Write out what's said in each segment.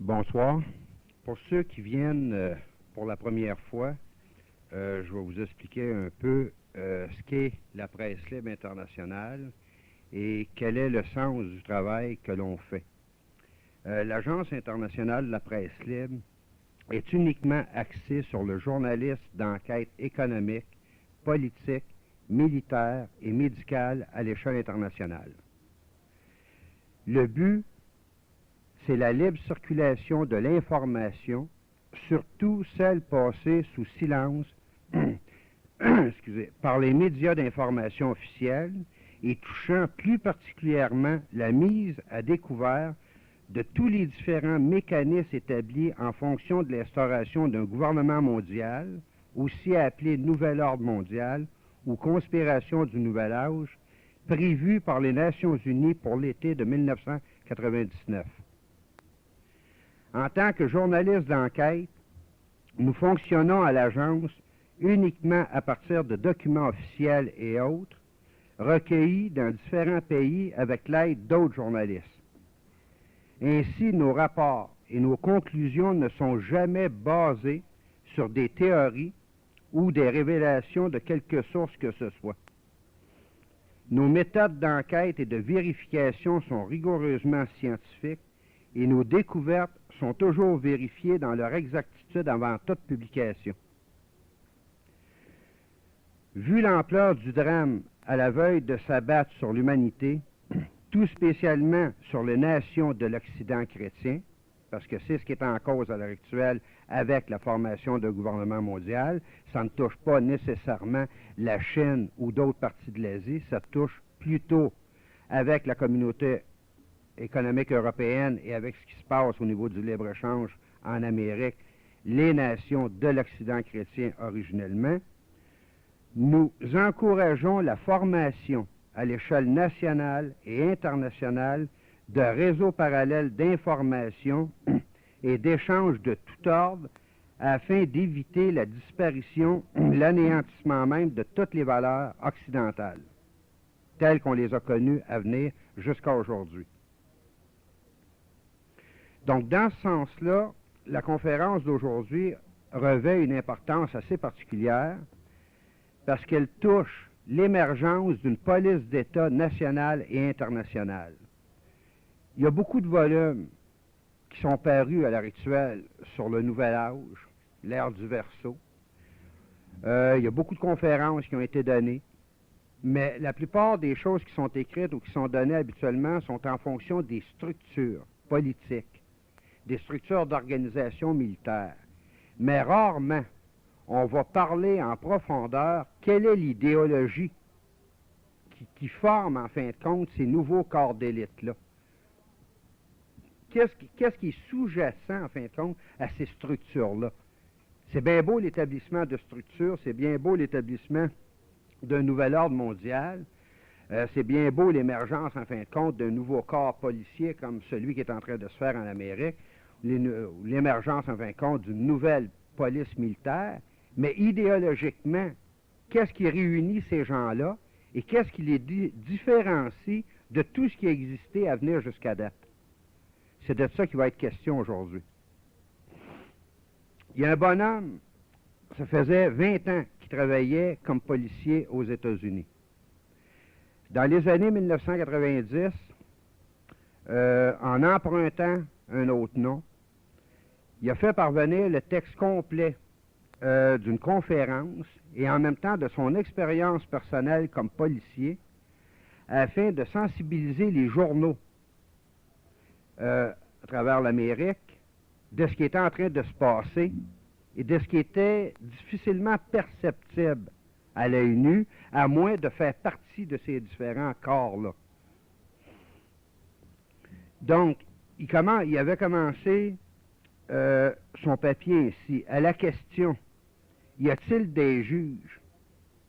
Bonsoir. Pour ceux qui viennent pour la première fois, je vais vous expliquer un peu ce qu'est la presse libre internationale et quel est le sens du travail que l'on fait. L'Agence internationale de la presse libre est uniquement axée sur le journalisme d'enquête économique, politique, militaire et médicale à l'échelle internationale. Le but, c'est la libre circulation de l'information, surtout celle passée sous silence par les médias d'information officiels et touchant plus particulièrement la mise à découvert de tous les différents mécanismes établis en fonction de l'instauration d'un gouvernement mondial, aussi appelé Nouvel Ordre mondial ou Conspiration du Nouvel Âge, prévu par les Nations unies pour l'été de 1999. En tant que journalistes d'enquête, nous fonctionnons à l'agence uniquement à partir de documents officiels et autres, recueillis dans différents pays avec l'aide d'autres journalistes. Ainsi, nos rapports et nos conclusions ne sont jamais basés sur des théories ou des révélations de quelque source que ce soit. Nos méthodes d'enquête et de vérification sont rigoureusement scientifiques et nos découvertes sont toujours vérifiées dans leur exactitude avant toute publication. Vu l'ampleur du drame à la veille de s'abattre sur l'humanité, tout spécialement sur les nations de l'Occident chrétien, parce que c'est ce qui est en cause à l'heure actuelle avec la formation d'un gouvernement mondial, ça ne touche pas nécessairement la Chine ou d'autres parties de l'Asie, ça touche plutôt avec la communauté économique européenne et avec ce qui se passe au niveau du libre-échange en Amérique, les nations de l'Occident chrétien originellement. Nous encourageons la formation à l'échelle nationale et internationale de réseaux parallèles d'information et d'échanges de tout ordre afin d'éviter la disparition, l'anéantissement même de toutes les valeurs occidentales, telles qu'on les a connues à venir jusqu'à aujourd'hui. Donc, dans ce sens-là, la conférence d'aujourd'hui revêt une importance assez particulière parce qu'elle touche l'émergence d'une police d'État nationale et internationale. Il y a beaucoup de volumes qui sont parus à l'heure actuelle sur le Nouvel Âge, l'ère du Verseau. Il y a beaucoup de conférences qui ont été données, mais la plupart des choses qui sont écrites ou qui sont données habituellement sont en fonction des structures politiques, des structures d'organisation militaire. Mais rarement, on va parler en profondeur quelle est l'idéologie qui forme, en fin de compte, ces nouveaux corps d'élite-là. Qu'est-ce qui est sous-jacent, en fin de compte, à ces structures-là? C'est bien beau l'établissement de structures, c'est bien beau l'établissement d'un nouvel ordre mondial, c'est bien beau l'émergence, en fin de compte, d'un nouveau corps policier comme celui qui est en train de se faire en Amérique, l'émergence, en fin de compte, d'une nouvelle police militaire, mais idéologiquement, qu'est-ce qui réunit ces gens-là et qu'est-ce qui les différencie de tout ce qui a existé à venir jusqu'à date? C'est de ça qu'il va être question aujourd'hui. Il y a un bonhomme, ça faisait 20 ans qu'il travaillait comme policier aux États-Unis. Dans les années 1990, en empruntant un autre nom, il a fait parvenir le texte complet d'une conférence et en même temps de son expérience personnelle comme policier afin de sensibiliser les journaux à travers l'Amérique de ce qui était en train de se passer et de ce qui était difficilement perceptible à l'œil nu, à moins de faire partie de ces différents corps-là. Donc, il avait commencé son papier ici, à la question: y a-t-il des juges,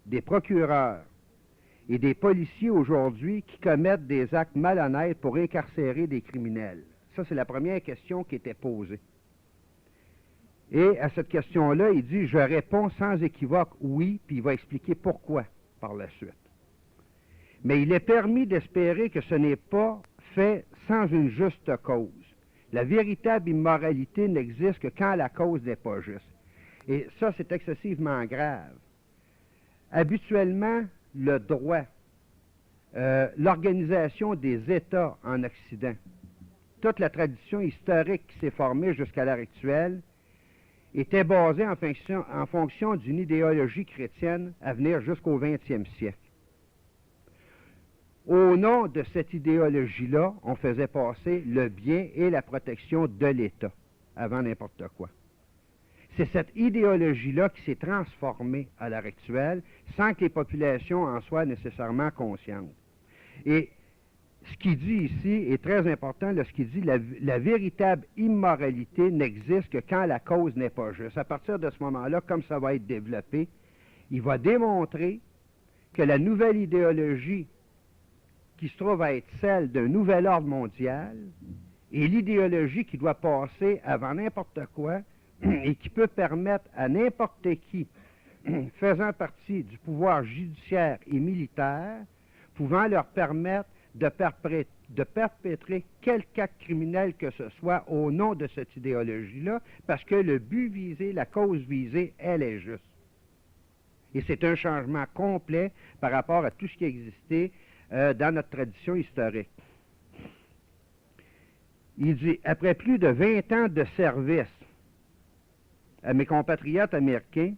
des procureurs et des policiers aujourd'hui qui commettent des actes malhonnêtes pour incarcérer des criminels? Ça, c'est la première question qui était posée. Et à cette question-là, il dit: je réponds sans équivoque oui, puis il va expliquer pourquoi par la suite. Mais il est permis d'espérer que ce n'est pas fait sans une juste cause, La véritable immoralité n'existe que quand la cause n'est pas juste. Et ça, c'est excessivement grave. Habituellement, le droit, l'organisation des États en Occident, toute la tradition historique qui s'est formée jusqu'à l'heure actuelle, était basée en fonction d'une idéologie chrétienne à venir jusqu'au 20e siècle. Au nom de cette idéologie-là, on faisait passer le bien et la protection de l'État avant n'importe quoi. C'est cette idéologie-là qui s'est transformée à l'heure actuelle sans que les populations en soient nécessairement conscientes. Et ce qu'il dit ici est très important, là, ce qu'il dit, la véritable immoralité n'existe que quand la cause n'est pas juste. À partir de ce moment-là, comme ça va être développé, il va démontrer que la nouvelle idéologie qui se trouve à être celle d'un nouvel ordre mondial est l'idéologie qui doit passer avant n'importe quoi et qui peut permettre à n'importe qui faisant partie du pouvoir judiciaire et militaire, pouvant leur permettre de perpétrer quelque acte criminel que ce soit au nom de cette idéologie-là, parce que le but visé, la cause visée, elle est juste. Et c'est un changement complet par rapport à tout ce qui existait dans notre tradition historique. Il dit, après plus de 20 ans de service à mes compatriotes américains,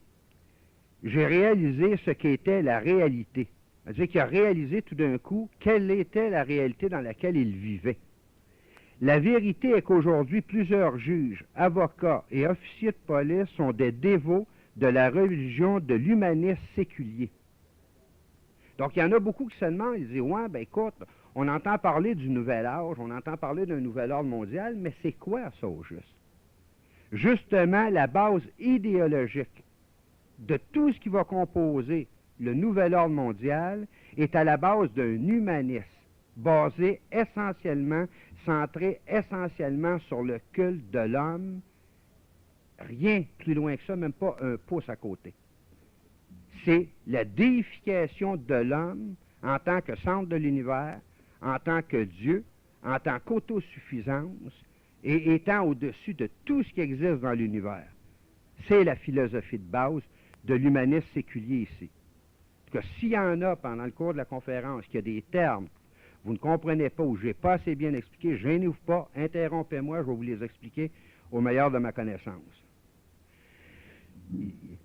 j'ai réalisé ce qu'était la réalité. C'est-à-dire qu'il a réalisé tout d'un coup quelle était la réalité dans laquelle il vivait. La vérité est qu'aujourd'hui, plusieurs juges, avocats et officiers de police sont des dévots de la religion de l'humanisme séculier. Donc, il y en a beaucoup qui se demandent, ils disent, ouais, ben écoute, on entend parler du nouvel âge, on entend parler d'un nouvel ordre mondial, mais c'est quoi ça au juste? Justement, la base idéologique de tout ce qui va composer le nouvel ordre mondial est à la base d'un humanisme basé essentiellement, centré essentiellement sur le culte de l'homme, rien plus loin que ça, même pas un pouce à côté. C'est la déification de l'homme en tant que centre de l'univers, en tant que Dieu, en tant qu'autosuffisance et étant au-dessus de tout ce qui existe dans l'univers. C'est la philosophie de base de l'humanisme séculier ici. Que s'il y en a pendant le cours de la conférence qu'il y a des termes que vous ne comprenez pas ou je n'ai pas assez bien expliqué, gênez-vous pas, interrompez-moi, je vais vous les expliquer au meilleur de ma connaissance.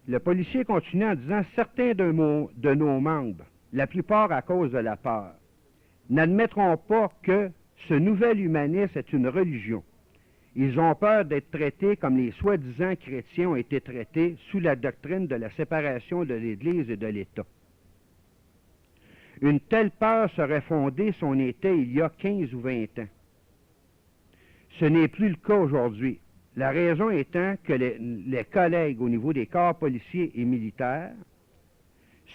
Le policier continue en disant « Certains de nos membres, la plupart à cause de la peur, n'admettront pas que ce nouvel humanisme est une religion. Ils ont peur d'être traités comme les soi-disant chrétiens ont été traités sous la doctrine de la séparation de l'Église et de l'État. Une telle peur serait fondée si on était il y a 15 ou 20 ans. Ce n'est plus le cas aujourd'hui. La raison étant que les collègues au niveau des corps policiers et militaires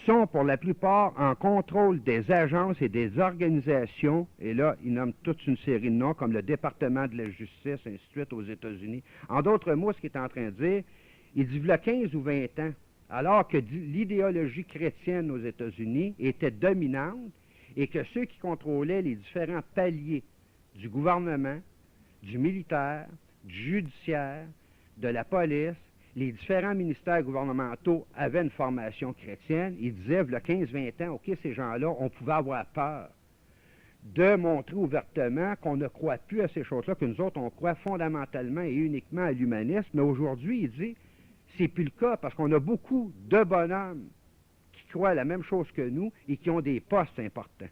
sont pour la plupart en contrôle des agences et des organisations, et là, ils nomment toute une série de noms, comme le département de la justice, ainsi de suite, aux États-Unis. En d'autres mots, ce qu'il est en train de dire, il dit, il y a 15 ou 20 ans, alors que l'idéologie chrétienne aux États-Unis était dominante et que ceux qui contrôlaient les différents paliers du gouvernement, du militaire, du judiciaire, de la police, les différents ministères gouvernementaux avaient une formation chrétienne. Ils disaient, il y a 15-20 ans, OK, ces gens-là, on pouvait avoir peur de montrer ouvertement qu'on ne croit plus à ces choses-là, que nous autres, on croit fondamentalement et uniquement à l'humanisme. Mais aujourd'hui, il dit, c'est plus le cas parce qu'on a beaucoup de bonhommes qui croient à la même chose que nous et qui ont des postes importants.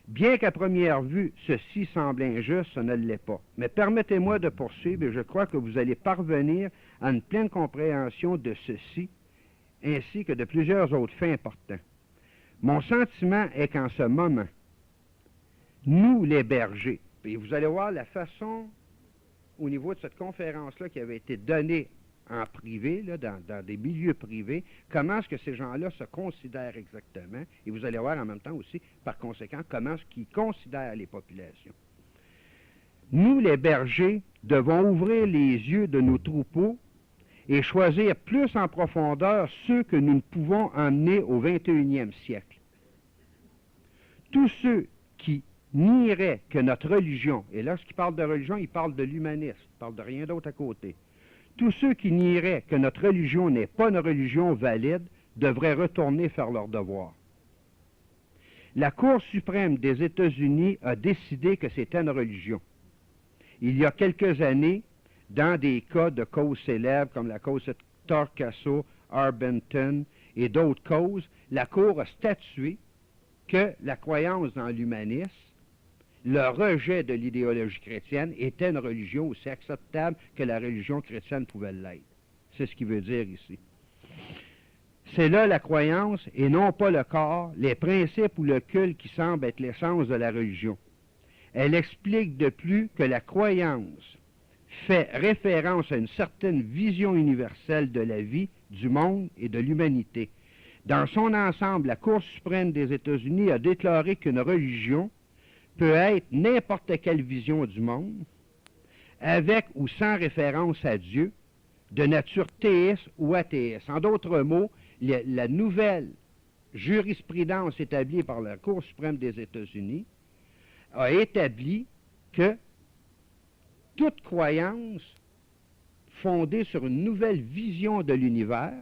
Bien qu'à première vue, ceci semble injuste, ce ne l'est pas. Mais permettez-moi de poursuivre et je crois que vous allez parvenir à une pleine compréhension de ceci, ainsi que de plusieurs autres faits importants. Mon sentiment est qu'en ce moment, nous les bergers, et vous allez voir la façon au niveau de cette conférence-là qui avait été donnée en privé, là, dans des milieux privés, comment est-ce que ces gens-là se considèrent exactement, et vous allez voir en même temps aussi, par conséquent, comment est-ce qu'ils considèrent les populations. Nous, les bergers, devons ouvrir les yeux de nos troupeaux et choisir plus en profondeur ceux que nous ne pouvons emmener au 21e siècle. Tous ceux qui nierait que notre religion, et lorsqu'il parle de religion, il parle de l'humanisme, il parle de rien d'autre à côté. Tous ceux qui nieraient que notre religion n'est pas une religion valide devraient retourner faire leur devoir. La Cour suprême des États-Unis a décidé que c'était une religion. Il y a quelques années, dans des cas de causes célèbres comme la cause de Torcaso, Arbenton et d'autres causes, la Cour a statué que la croyance dans l'humanisme, le rejet de l'idéologie chrétienne était une religion aussi acceptable que la religion chrétienne pouvait l'être. C'est ce qu'il veut dire ici. C'est là la croyance et non pas le corps, les principes ou le culte qui semblent être l'essence de la religion. Elle explique de plus que la croyance fait référence à une certaine vision universelle de la vie, du monde et de l'humanité. Dans son ensemble, la Cour suprême des États-Unis a déclaré qu'une religion peut être n'importe quelle vision du monde, avec ou sans référence à Dieu, de nature théiste ou athéiste. En d'autres mots, la nouvelle jurisprudence établie par la Cour suprême des États-Unis a établi que toute croyance fondée sur une nouvelle vision de l'univers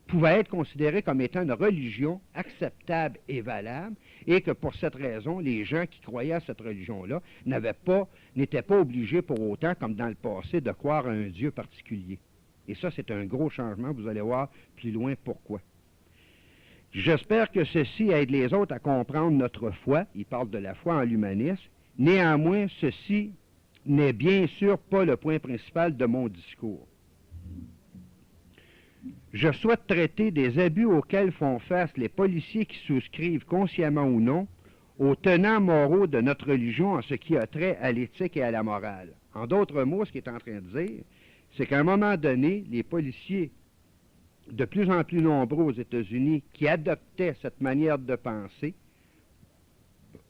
pouvait être considérée comme étant une religion acceptable et valable, et que pour cette raison, les gens qui croyaient à cette religion-là n'étaient pas obligés pour autant, comme dans le passé, de croire à un Dieu particulier. Et ça, c'est un gros changement, vous allez voir plus loin pourquoi. J'espère que ceci aide les autres à comprendre notre foi. Il parle de la foi en l'humanisme. Néanmoins, ceci n'est bien sûr pas le point principal de mon discours. Je souhaite traiter des abus auxquels font face les policiers qui souscrivent, consciemment ou non, aux tenants moraux de notre religion en ce qui a trait à l'éthique et à la morale. En d'autres mots, ce qu'il est en train de dire, c'est qu'à un moment donné, les policiers, de plus en plus nombreux aux États-Unis, qui adoptaient cette manière de penser,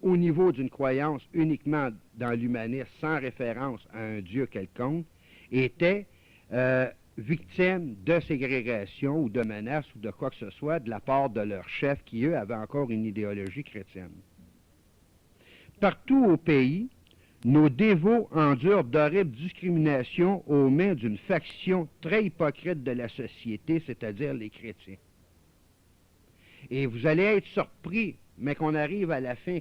au niveau d'une croyance uniquement dans l'humanisme, sans référence à un Dieu quelconque, étaient victimes de ségrégation ou de menaces ou de quoi que ce soit de la part de leurs chefs qui, eux, avaient encore une idéologie chrétienne. Partout au pays, nos dévots endurent d'horribles discriminations aux mains d'une faction très hypocrite de la société, c'est-à-dire les chrétiens. Et vous allez être surpris, mais qu'on arrive à la fin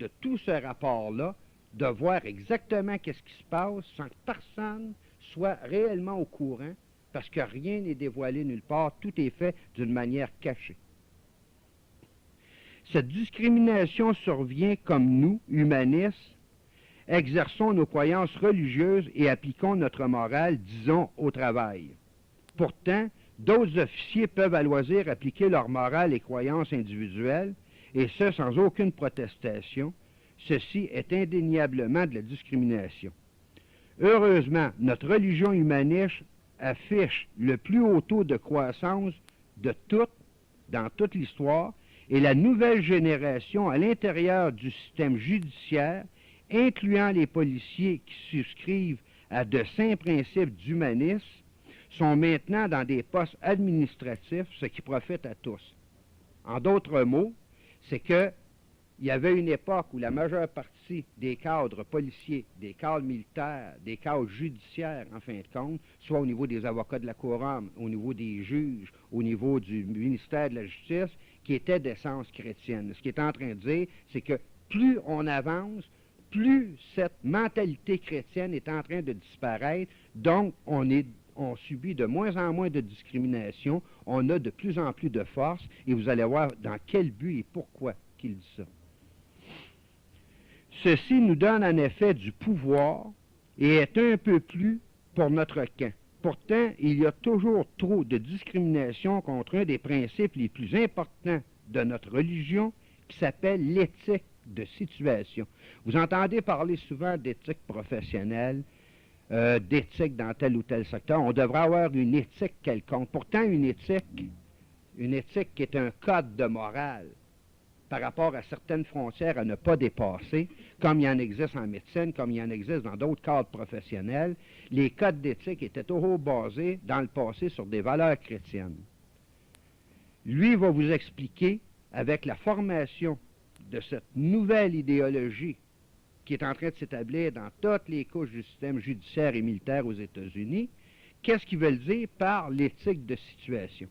de tout ce rapport-là, de voir exactement qu'est-ce qui se passe sans que personne soit réellement au courant, parce que rien n'est dévoilé nulle part, tout est fait d'une manière cachée. Cette discrimination survient comme nous, humanistes, exerçons nos croyances religieuses et appliquons notre morale, disons, au travail. Pourtant, d'autres officiers peuvent à loisir appliquer leur morale et croyances individuelles, et ce, sans aucune protestation. Ceci est indéniablement de la discrimination. Heureusement, notre religion humaniste affiche le plus haut taux de croissance de dans toute l'histoire, et la nouvelle génération à l'intérieur du système judiciaire, incluant les policiers qui souscrivent à de saints principes d'humanisme, sont maintenant dans des postes administratifs, ce qui profite à tous. En d'autres mots, c'est que il y avait une époque où la majeure partie des cadres policiers, des cadres militaires, des cadres judiciaires, en fin de compte, soit au niveau des avocats de la couronne, au niveau des juges, au niveau du ministère de la Justice, qui étaient d'essence chrétienne. Ce qui est en train de dire, c'est que plus on avance, plus cette mentalité chrétienne est en train de disparaître, donc on subit de moins en moins de discrimination, on a de plus en plus de force, et vous allez voir dans quel but et pourquoi qu'il dit ça. Ceci nous donne en effet du pouvoir et est un peu plus pour notre camp. Pourtant, il y a toujours trop de discrimination contre un des principes les plus importants de notre religion qui s'appelle l'éthique de situation. Vous entendez parler souvent d'éthique professionnelle, d'éthique dans tel ou tel secteur. On devrait avoir une éthique quelconque. Pourtant, une éthique qui est un code de morale par rapport à certaines frontières à ne pas dépasser, comme il y en existe en médecine, comme il y en existe dans d'autres cadres professionnels. Les codes d'éthique étaient toujours basés dans le passé sur des valeurs chrétiennes. Lui va vous expliquer, avec la formation de cette nouvelle idéologie qui est en train de s'établir dans toutes les couches du système judiciaire et militaire aux États-Unis, qu'est-ce qu'ils veulent dire par l'éthique de situation?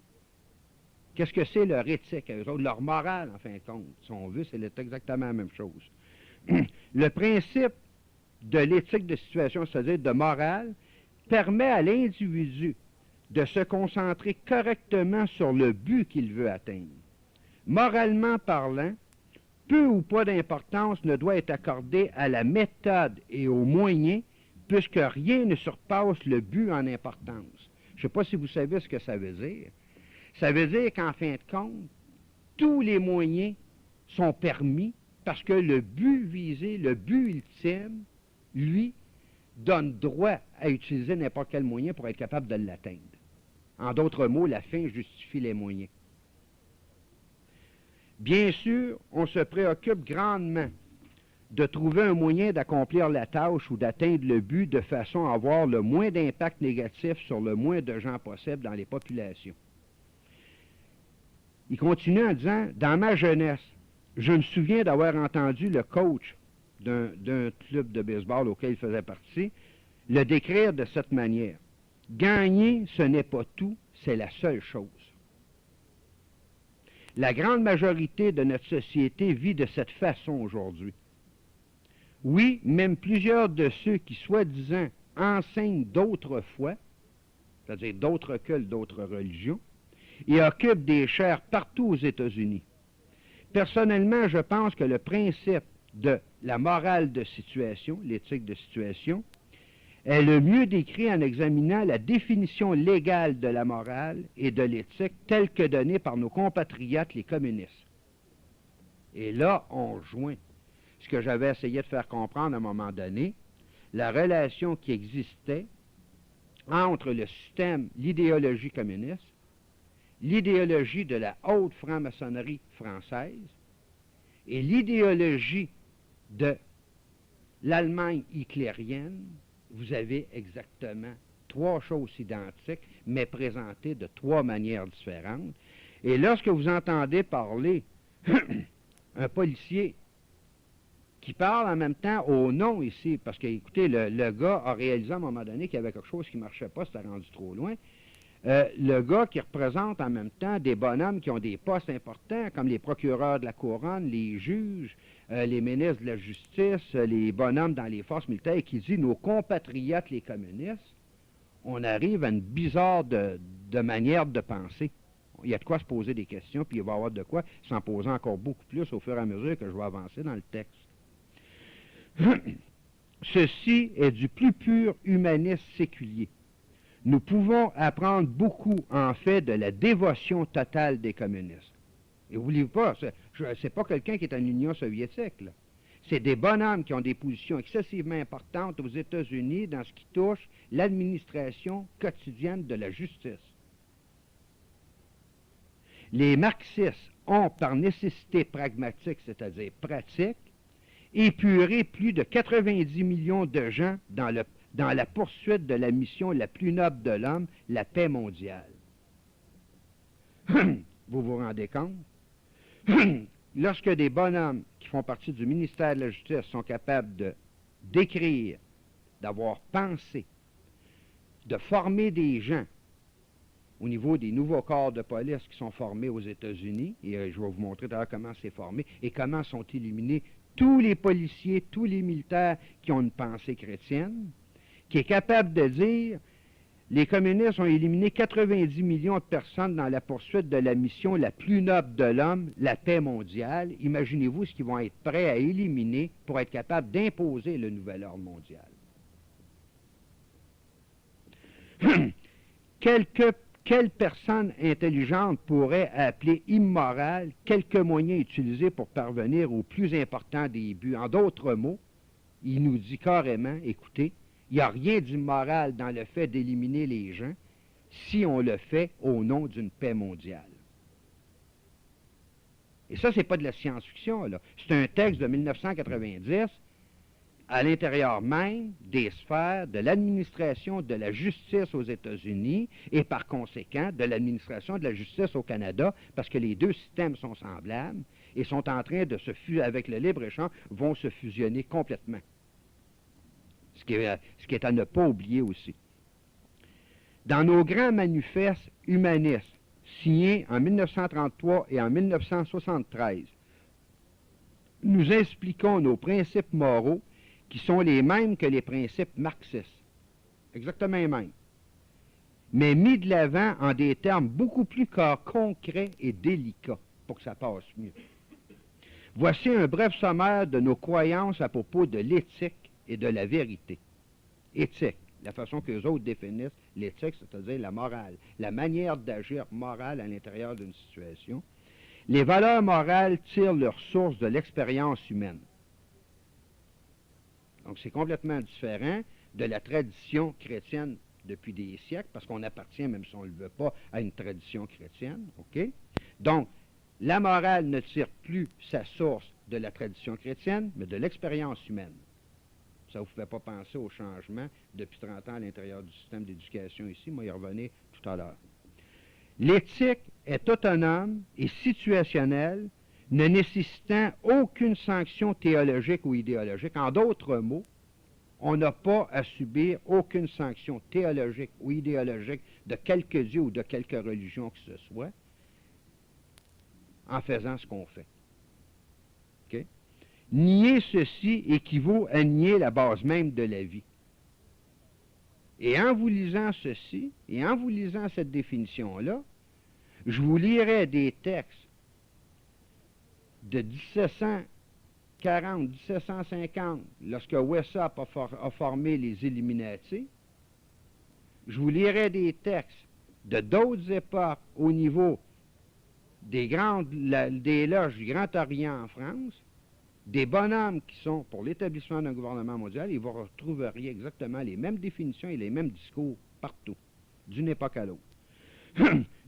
Qu'est-ce que c'est leur éthique à eux autres, leur morale, en fin de compte? Si on veut, c'est exactement la même chose. Le principe de l'éthique de situation, c'est-à-dire de morale, permet à l'individu de se concentrer correctement sur le but qu'il veut atteindre. Moralement parlant, peu ou pas d'importance ne doit être accordée à la méthode et aux moyens, puisque rien ne surpasse le but en importance. Je ne sais pas si vous savez ce que ça veut dire. Ça veut dire qu'en fin de compte, tous les moyens sont permis parce que le but visé, le but ultime, lui, donne droit à utiliser n'importe quel moyen pour être capable de l'atteindre. En d'autres mots, la fin justifie les moyens. Bien sûr, on se préoccupe grandement de trouver un moyen d'accomplir la tâche ou d'atteindre le but de façon à avoir le moins d'impact négatif sur le moins de gens possible dans les populations. Il continue en disant, dans ma jeunesse, je me souviens d'avoir entendu le coach d'un club de baseball auquel il faisait partie le décrire de cette manière. Gagner, ce n'est pas tout, c'est la seule chose. La grande majorité de notre société vit de cette façon aujourd'hui. Oui, même plusieurs de ceux qui, soi-disant, enseignent d'autres foi, c'est-à-dire d'autres cultes, d'autres religions, et occupent des chaires partout aux États-Unis. Personnellement, je pense que le principe de la morale de situation, l'éthique de situation, est le mieux décrit en examinant la définition légale de la morale et de l'éthique telle que donnée par nos compatriotes les communistes. Et là, on joint ce que j'avais essayé de faire comprendre à un moment donné, la relation qui existait entre le système, l'idéologie communiste, l'idéologie de la haute franc-maçonnerie française et l'idéologie de l'Allemagne hitlérienne. Vous avez exactement trois choses identiques, mais présentées de trois manières différentes. Et lorsque vous entendez parler un policier qui parle en même temps au nom ici, parce que, écoutez, le gars a réalisé à un moment donné qu'il y avait quelque chose qui ne marchait pas, c'était rendu trop loin. Le gars qui représente en même temps des bonhommes qui ont des postes importants, comme les procureurs de la couronne, les juges, les ministres de la justice, les bonhommes dans les forces militaires, et qui dit nos compatriotes les communistes, on arrive à une bizarre de manière de penser. Il y a de quoi se poser des questions, puis il va y avoir de quoi s'en poser encore beaucoup plus au fur et à mesure que je vais avancer dans le texte. Ceci est du plus pur humanisme séculier. Nous pouvons apprendre beaucoup, en fait, de la dévotion totale des communistes. Et n'oubliez pas, c'est pas quelqu'un qui est en Union soviétique, là. C'est des bonhommes qui ont des positions excessivement importantes aux États-Unis dans ce qui touche l'administration quotidienne de la justice. Les marxistes ont, par nécessité pragmatique, c'est-à-dire pratique, épuré plus de 90 millions de gens dans la poursuite de la mission la plus noble de l'homme, la paix mondiale. Vous vous rendez compte? Lorsque des bonhommes qui font partie du ministère de la Justice sont capables d'écrire, d'avoir pensé, de former des gens au niveau des nouveaux corps de police qui sont formés aux États-Unis, et je vais vous montrer d'ailleurs comment c'est formé, et comment sont éliminés tous les policiers, tous les militaires qui ont une pensée chrétienne, qui est capable de dire les communistes ont éliminé 90 millions de personnes dans la poursuite de la mission la plus noble de l'homme, la paix mondiale. Imaginez-vous ce qu'ils vont être prêts à éliminer pour être capables d'imposer le nouvel ordre mondial. Quelle personne intelligente pourrait appeler immoral quelques moyens utilisés pour parvenir au plus important des buts? En d'autres mots, il nous dit carrément, écoutez, il n'y a rien d'immoral dans le fait d'éliminer les gens si on le fait au nom d'une paix mondiale. Et ça, c'est pas de la science-fiction, là. C'est un texte de 1990 à l'intérieur même des sphères de l'administration de la justice aux États-Unis et par conséquent de l'administration de la justice au Canada, parce que les deux systèmes sont semblables, et sont en train de avec le libre-échange, vont se fusionner complètement. Ce qui est à ne pas oublier aussi. Dans nos grands manifestes humanistes, signés en 1933 et en 1973, nous expliquons nos principes moraux qui sont les mêmes que les principes marxistes. Exactement les mêmes. Mais mis de l'avant en des termes beaucoup plus concrets et délicats pour que ça passe mieux. Voici un bref sommaire de nos croyances à propos de l'éthique et de la vérité. Éthique, la façon que les autres définissent l'éthique, c'est-à-dire la morale, la manière d'agir morale à l'intérieur d'une situation. Les valeurs morales tirent leur source de l'expérience humaine. Donc c'est complètement différent de la tradition chrétienne depuis des siècles, parce qu'on appartient, même si on ne le veut pas, à une tradition chrétienne. OK? Donc, la morale ne tire plus sa source de la tradition chrétienne, mais de l'expérience humaine. Ça ne vous fait pas penser au changement depuis 30 ans à l'intérieur du système d'éducation ici. Moi, y revenir tout à l'heure. L'éthique est autonome et situationnelle, ne nécessitant aucune sanction théologique ou idéologique. En d'autres mots, on n'a pas à subir aucune sanction théologique ou idéologique de quelque Dieu ou de quelque religion que ce soit en faisant ce qu'on fait. Okay? Nier ceci équivaut à nier la base même de la vie. Et en vous lisant ceci, et en vous lisant cette définition-là, je vous lirai des textes de 1740, 1750, lorsque Weishaupt a formé les Illuminati. Je vous lirai des textes de d'autres époques au niveau des loges du Grand Orient en France, des bonhommes qui sont pour l'établissement d'un gouvernement mondial, et vous retrouveriez exactement les mêmes définitions et les mêmes discours partout, d'une époque à l'autre.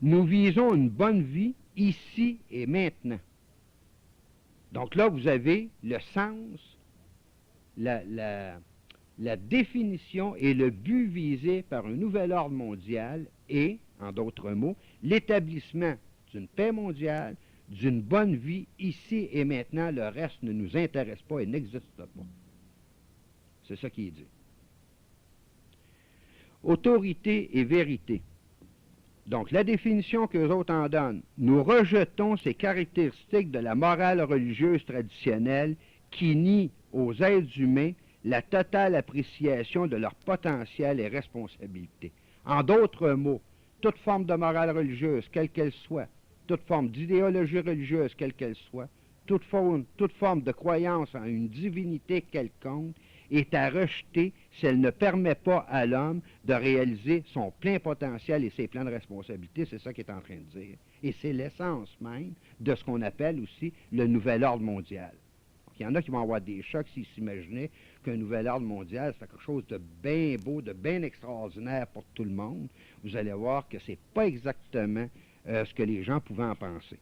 Nous visons une bonne vie ici et maintenant. Donc là, vous avez le sens, la définition et le but visé par un nouvel ordre mondial et, en d'autres mots, l'établissement d'une paix mondiale, d'une bonne vie ici et maintenant. Le reste ne nous intéresse pas et n'existe pas. C'est ça qui est dit. Autorité et vérité. Donc, la définition que les autres en donnent, nous rejetons ces caractéristiques de la morale religieuse traditionnelle qui nie aux êtres humains la totale appréciation de leur potentiel et responsabilité. En d'autres mots, toute forme de morale religieuse, quelle qu'elle soit, toute forme d'idéologie religieuse, quelle qu'elle soit, toute forme de croyance en une divinité quelconque, est à rejeter si elle ne permet pas à l'homme de réaliser son plein potentiel et ses plans de responsabilité. C'est ça qu'il est en train de dire. Et c'est l'essence même de ce qu'on appelle aussi le nouvel ordre mondial. Donc, il y en a qui vont avoir des chocs s'ils s'imaginaient qu'un nouvel ordre mondial, c'est quelque chose de bien beau, de bien extraordinaire pour tout le monde. Vous allez voir que ce n'est pas exactement ce que les gens pouvaient en penser.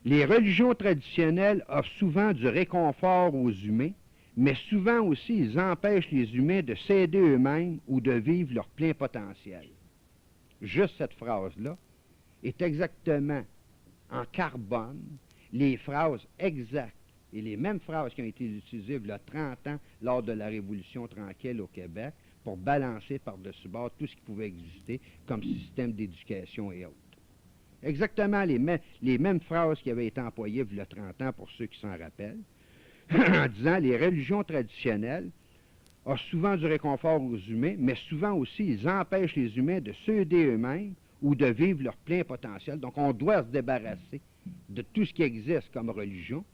Les religions traditionnelles offrent souvent du réconfort aux humains, mais souvent aussi, ils empêchent les humains de s'aider eux-mêmes ou de vivre leur plein potentiel. Juste cette phrase-là est exactement en carbone les phrases exactes et les mêmes phrases qui ont été utilisées il y a 30 ans lors de la Révolution tranquille au Québec pour balancer par-dessus bord tout ce qui pouvait exister comme système d'éducation et autres. Exactement les mêmes phrases qui avaient été employées il y a 30 ans pour ceux qui s'en rappellent, en disant les religions traditionnelles offrent souvent du réconfort aux humains, mais souvent aussi ils empêchent les humains de s'aider eux-mêmes ou de vivre leur plein potentiel. Donc on doit se débarrasser de tout ce qui existe comme religion,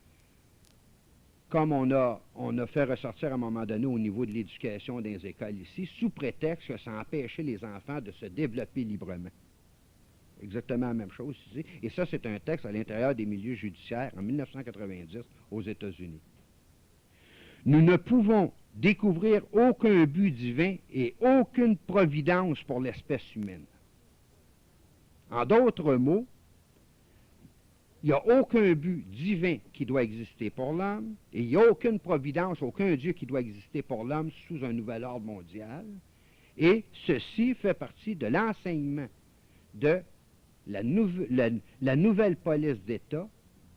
comme on a fait ressortir à un moment donné au niveau de l'éducation dans les écoles ici, sous prétexte que ça empêchait les enfants de se développer librement. Exactement la même chose ici. Et ça, c'est un texte à l'intérieur des milieux judiciaires en 1990 aux États-Unis. Nous ne pouvons découvrir aucun but divin et aucune providence pour l'espèce humaine. En d'autres mots, il n'y a aucun but divin qui doit exister pour l'homme et il n'y a aucune providence, aucun Dieu qui doit exister pour l'homme sous un nouvel ordre mondial. Et ceci fait partie de l'enseignement de la nouvelle police d'État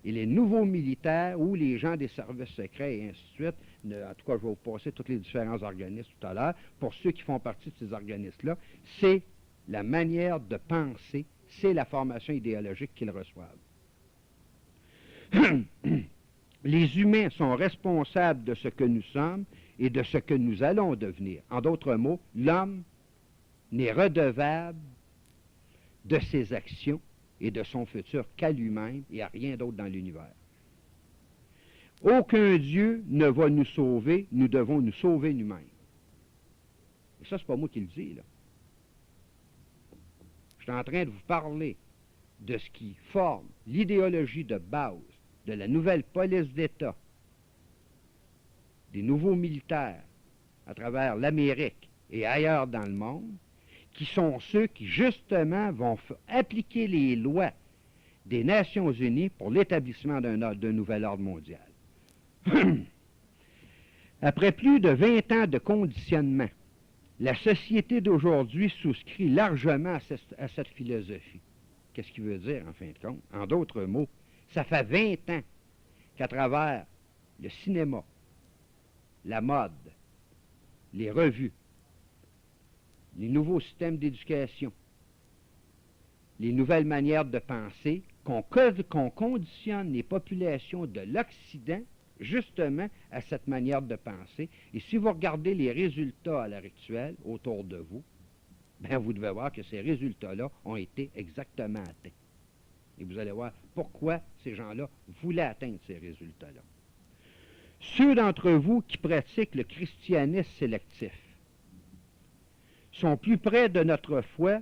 Et les nouveaux militaires ou les gens des services secrets et ainsi de suite, en tout cas, je vais vous passer tous les différents organismes tout à l'heure, pour ceux qui font partie de ces organismes-là, c'est la manière de penser, c'est la formation idéologique qu'ils reçoivent. Les humains sont responsables de ce que nous sommes et de ce que nous allons devenir. En d'autres mots, l'homme n'est redevable de ses actions et de son futur qu'à lui-même et à rien d'autre dans l'univers. Aucun Dieu ne va nous sauver, nous devons nous sauver nous-mêmes. Et ça, c'est pas moi qui le dis, là. Je suis en train de vous parler de ce qui forme l'idéologie de base de la nouvelle police d'État, des nouveaux militaires à travers l'Amérique et ailleurs dans le monde, qui sont ceux qui, justement, vont appliquer les lois des Nations Unies pour l'établissement d'un nouvel ordre mondial. Après plus de 20 ans de conditionnement, la société d'aujourd'hui souscrit largement à cette philosophie. Qu'est-ce qu'il veut dire, en fin de compte? En d'autres mots, ça fait 20 ans qu'à travers le cinéma, la mode, les revues, les nouveaux systèmes d'éducation, les nouvelles manières de penser, qu'on conditionne les populations de l'Occident justement à cette manière de penser. Et si vous regardez les résultats à l'heure actuelle autour de vous, bien, vous devez voir que ces résultats-là ont été exactement atteints. Et vous allez voir pourquoi ces gens-là voulaient atteindre ces résultats-là. Ceux d'entre vous qui pratiquent le christianisme sélectif sont plus près de notre foi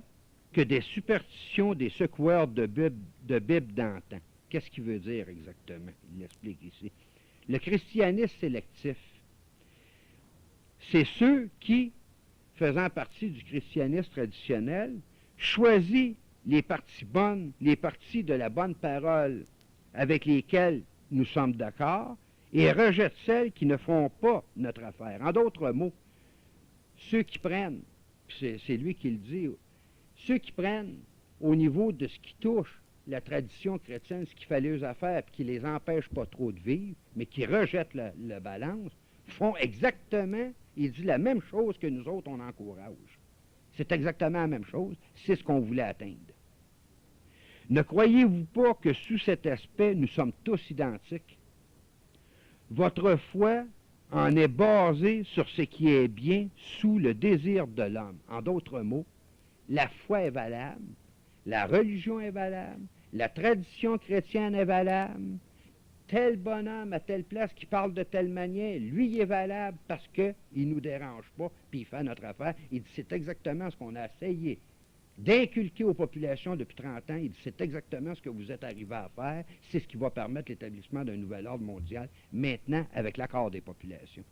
que des superstitions des secoueurs de Bible d'antan. Qu'est-ce qu'il veut dire exactement? Il l'explique ici. Le christianisme sélectif, c'est ceux qui, faisant partie du christianisme traditionnel, choisissent les parties bonnes, les parties de la bonne parole avec lesquelles nous sommes d'accord et rejettent celles qui ne font pas notre affaire. En d'autres mots, ceux qui prennent, c'est lui qui le dit, ceux qui prennent au niveau de ce qui touche la tradition chrétienne, ce qu'il fallait aux affaires, puis qui les empêche pas trop de vivre, mais qui rejettent la balance, font exactement, il dit la même chose que nous autres, on encourage. C'est exactement la même chose, c'est ce qu'on voulait atteindre. Ne croyez-vous pas que sous cet aspect, nous sommes tous identiques? Votre foi en est basée sur ce qui est bien sous le désir de l'homme. En d'autres mots, la foi est valable, la religion est valable, la tradition chrétienne est valable, tel bonhomme à telle place qui parle de telle manière, lui, il est valable parce qu'il ne nous dérange pas, puis il fait notre affaire. Il dit, c'est exactement ce qu'on a essayé d'inculquer aux populations depuis 30 ans. Il dit, c'est exactement ce que vous êtes arrivé à faire. C'est ce qui va permettre l'établissement d'un nouvel ordre mondial, maintenant, avec l'accord des populations.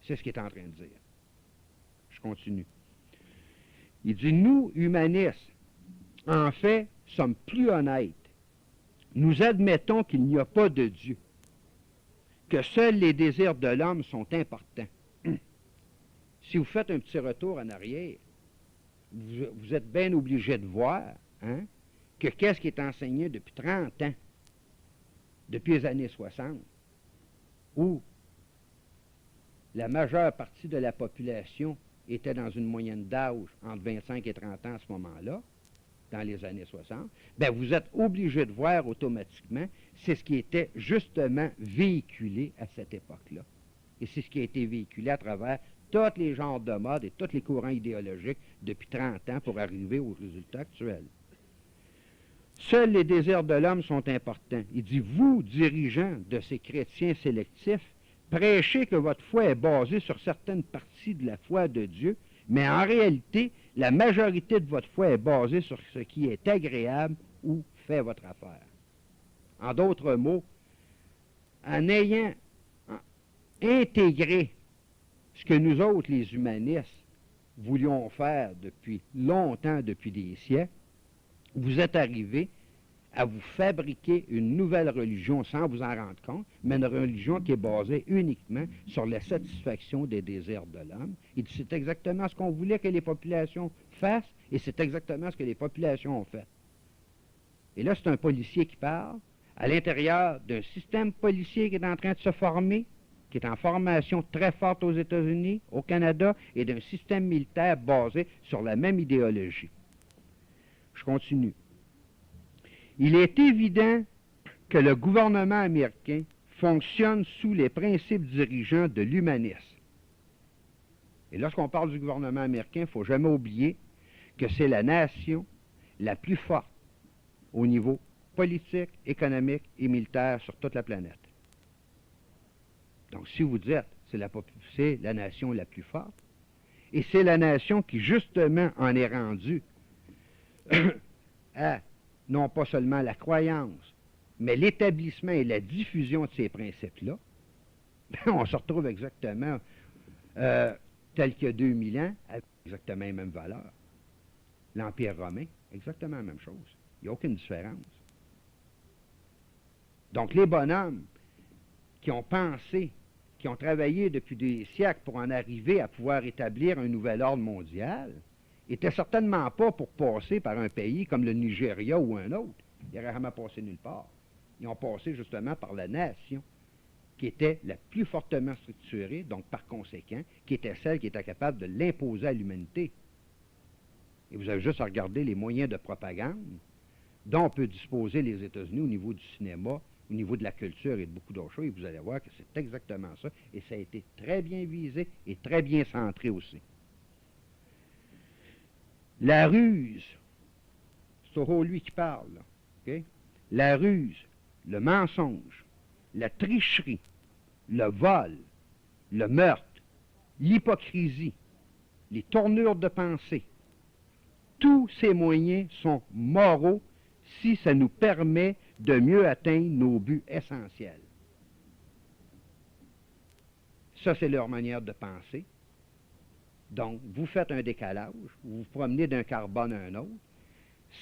C'est ce qu'il est en train de dire. Je continue. Il dit, nous, humanistes, en fait, sommes plus honnêtes. Nous admettons qu'il n'y a pas de Dieu, que seuls les désirs de l'homme sont importants. Si vous faites un petit retour en arrière, vous êtes bien obligé de voir que qu'est-ce qui est enseigné depuis 30 ans, depuis les années 60, où la majeure partie de la population était dans une moyenne d'âge entre 25 et 30 ans à ce moment-là, dans les années 60, bien, vous êtes obligé de voir automatiquement, c'est ce qui était justement véhiculé à cette époque-là. Et c'est ce qui a été véhiculé à travers tous les genres de mode et tous les courants idéologiques depuis 30 ans pour arriver au résultat actuel. Seuls les désirs de l'homme sont importants. Il dit, vous, dirigeants de ces chrétiens sélectifs, prêchez que votre foi est basée sur certaines parties de la foi de Dieu, mais en réalité, la majorité de votre foi est basée sur ce qui est agréable ou fait votre affaire. En d'autres mots, en ayant intégré ce que nous autres, les humanistes, voulions faire depuis longtemps, depuis des siècles, vous êtes arrivés à vous fabriquer une nouvelle religion sans vous en rendre compte, mais une religion qui est basée uniquement sur la satisfaction des désirs de l'homme. Et c'est exactement ce qu'on voulait que les populations fassent, et c'est exactement ce que les populations ont fait. Et là, c'est un policier qui parle, à l'intérieur d'un système policier qui est en train de se former, qui est en formation très forte aux États-Unis, au Canada, et d'un système militaire basé sur la même idéologie. Je continue. Il est évident que le gouvernement américain fonctionne sous les principes dirigeants de l'humanisme. Et lorsqu'on parle du gouvernement américain, il ne faut jamais oublier que c'est la nation la plus forte au niveau politique, économique et militaire sur toute la planète. Donc, si vous dites c'est la nation la plus forte, et c'est la nation qui, justement, en est rendue à non pas seulement la croyance, mais l'établissement et la diffusion de ces principes-là, on se retrouve exactement tel qu'il y a 2000 ans, avec exactement les mêmes valeurs. L'Empire romain, exactement la même chose. Il n'y a aucune différence. Donc, les bonhommes qui ont pensé, qui ont travaillé depuis des siècles pour en arriver à pouvoir établir un nouvel ordre mondial, n'étaient certainement pas pour passer par un pays comme le Nigeria ou un autre. Ils n'auraient jamais passé nulle part. Ils ont passé justement par la nation qui était la plus fortement structurée, donc par conséquent, qui était celle qui était capable de l'imposer à l'humanité. Et vous avez juste à regarder les moyens de propagande dont peut disposer les États-Unis au niveau du cinéma, au niveau de la culture et de beaucoup d'autres choses, et vous allez voir que c'est exactement ça, et ça a été très bien visé et très bien centré aussi. La ruse, c'est lui qui parle, là, okay? La ruse, le mensonge, la tricherie, le vol, le meurtre, l'hypocrisie, les tournures de pensée, tous ces moyens sont moraux si ça nous permet de mieux atteindre nos buts essentiels. Ça, c'est leur manière de penser. Donc, vous faites un décalage, vous vous promenez d'un carbone à un autre.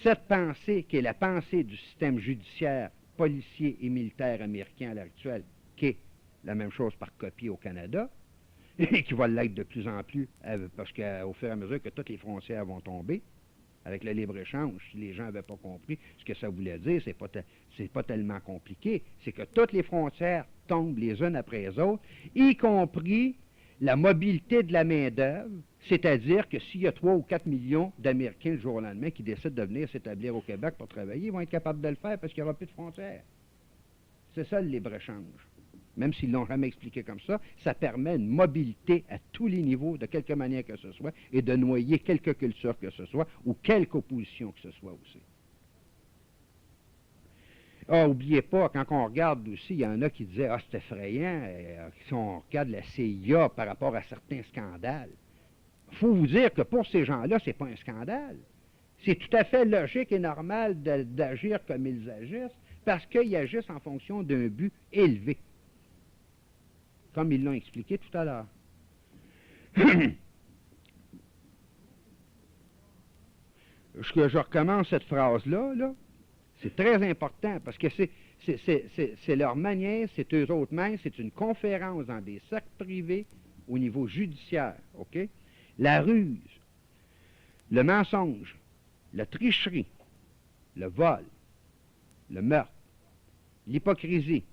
Cette pensée, qui est la pensée du système judiciaire, policier et militaire américain à l'heure actuelle, qui est la même chose par copie au Canada, et qui va l'être de plus en plus, parce qu'au fur et à mesure que toutes les frontières vont tomber, avec le libre-échange, si les gens n'avaient pas compris ce que ça voulait dire, c'est pas tellement compliqué. C'est que toutes les frontières tombent les unes après les autres, y compris la mobilité de la main-d'œuvre, c'est-à-dire que s'il y a 3 ou 4 millions d'Américains le jour au lendemain qui décident de venir s'établir au Québec pour travailler, ils vont être capables de le faire parce qu'il n'y aura plus de frontières. C'est ça le libre-échange. Même s'ils ne l'ont jamais expliqué comme ça permet une mobilité à tous les niveaux, de quelque manière que ce soit, et de noyer quelque culture que ce soit, ou quelque opposition que ce soit aussi. Ah, n'oubliez pas, quand on regarde aussi, il y en a qui disaient « Ah, c'est effrayant, si on regarde la CIA par rapport à certains scandales. » Il faut vous dire que pour ces gens-là, ce n'est pas un scandale. C'est tout à fait logique et normal d'agir comme ils agissent, parce qu'ils agissent en fonction d'un but élevé. Comme ils l'ont expliqué tout à l'heure. Je recommence cette phrase-là, là. C'est très important, parce que c'est leur manière, c'est eux autres mêmes, c'est une conférence dans des cercles privés au niveau judiciaire, OK? La ruse, le mensonge, la tricherie, le vol, le meurtre, l'hypocrisie,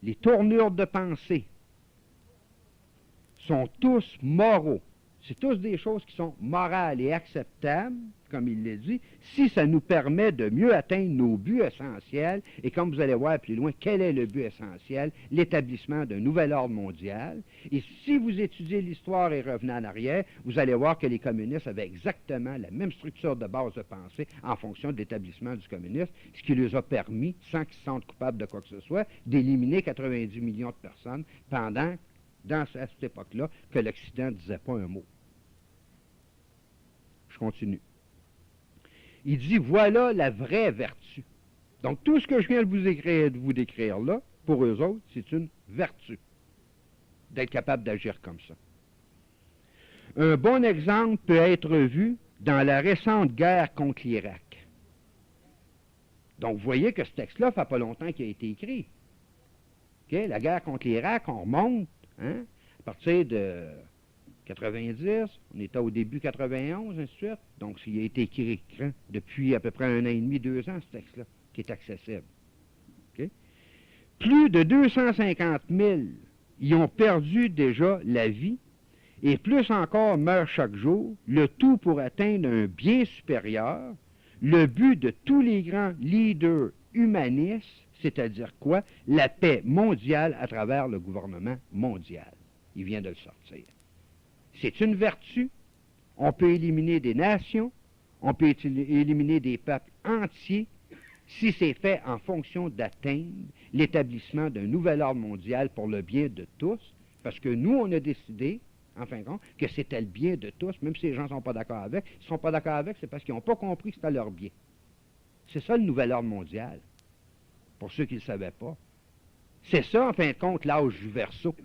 les tournures de pensée sont tous moraux. C'est tous des choses qui sont morales et acceptables, comme il l'a dit, si ça nous permet de mieux atteindre nos buts essentiels. Et comme vous allez voir plus loin, quel est le but essentiel? L'établissement d'un nouvel ordre mondial. Et si vous étudiez l'histoire et revenez en arrière, vous allez voir que les communistes avaient exactement la même structure de base de pensée en fonction de l'établissement du communisme, ce qui leur a permis, sans qu'ils se sentent coupables de quoi que ce soit, d'éliminer 90 millions de personnes pendant, à cette époque-là, que l'Occident ne disait pas un mot. Je continue. Il dit, voilà la vraie vertu. Donc, tout ce que je viens de vous décrire là, pour eux autres, c'est une vertu d'être capable d'agir comme ça. Un bon exemple peut être vu dans la récente guerre contre l'Irak. Donc, vous voyez que ce texte-là ne fait pas longtemps qu'il a été écrit. Okay? La guerre contre l'Irak, on remonte, à partir de 90, on était au début 91, ainsi de suite. Donc, il a été écrit depuis à peu près 1 an et demi, 2 ans, ce texte-là, qui est accessible. Okay? Plus de 250 000 y ont perdu déjà la vie, et plus encore meurent chaque jour, le tout pour atteindre un bien supérieur, le but de tous les grands leaders humanistes, c'est-à-dire quoi? La paix mondiale à travers le gouvernement mondial. Il vient de le sortir. C'est une vertu. On peut éliminer des nations, on peut éliminer des peuples entiers si c'est fait en fonction d'atteindre l'établissement d'un nouvel ordre mondial pour le bien de tous, parce que nous, on a décidé, en fin de compte, que c'était le bien de tous, même si les gens ne sont pas d'accord avec. S'ils ne sont pas d'accord avec, c'est parce qu'ils n'ont pas compris que c'était leur bien. C'est ça le nouvel ordre mondial, pour ceux qui ne le savaient pas. C'est ça, en fin de compte, l'âge du Verseau,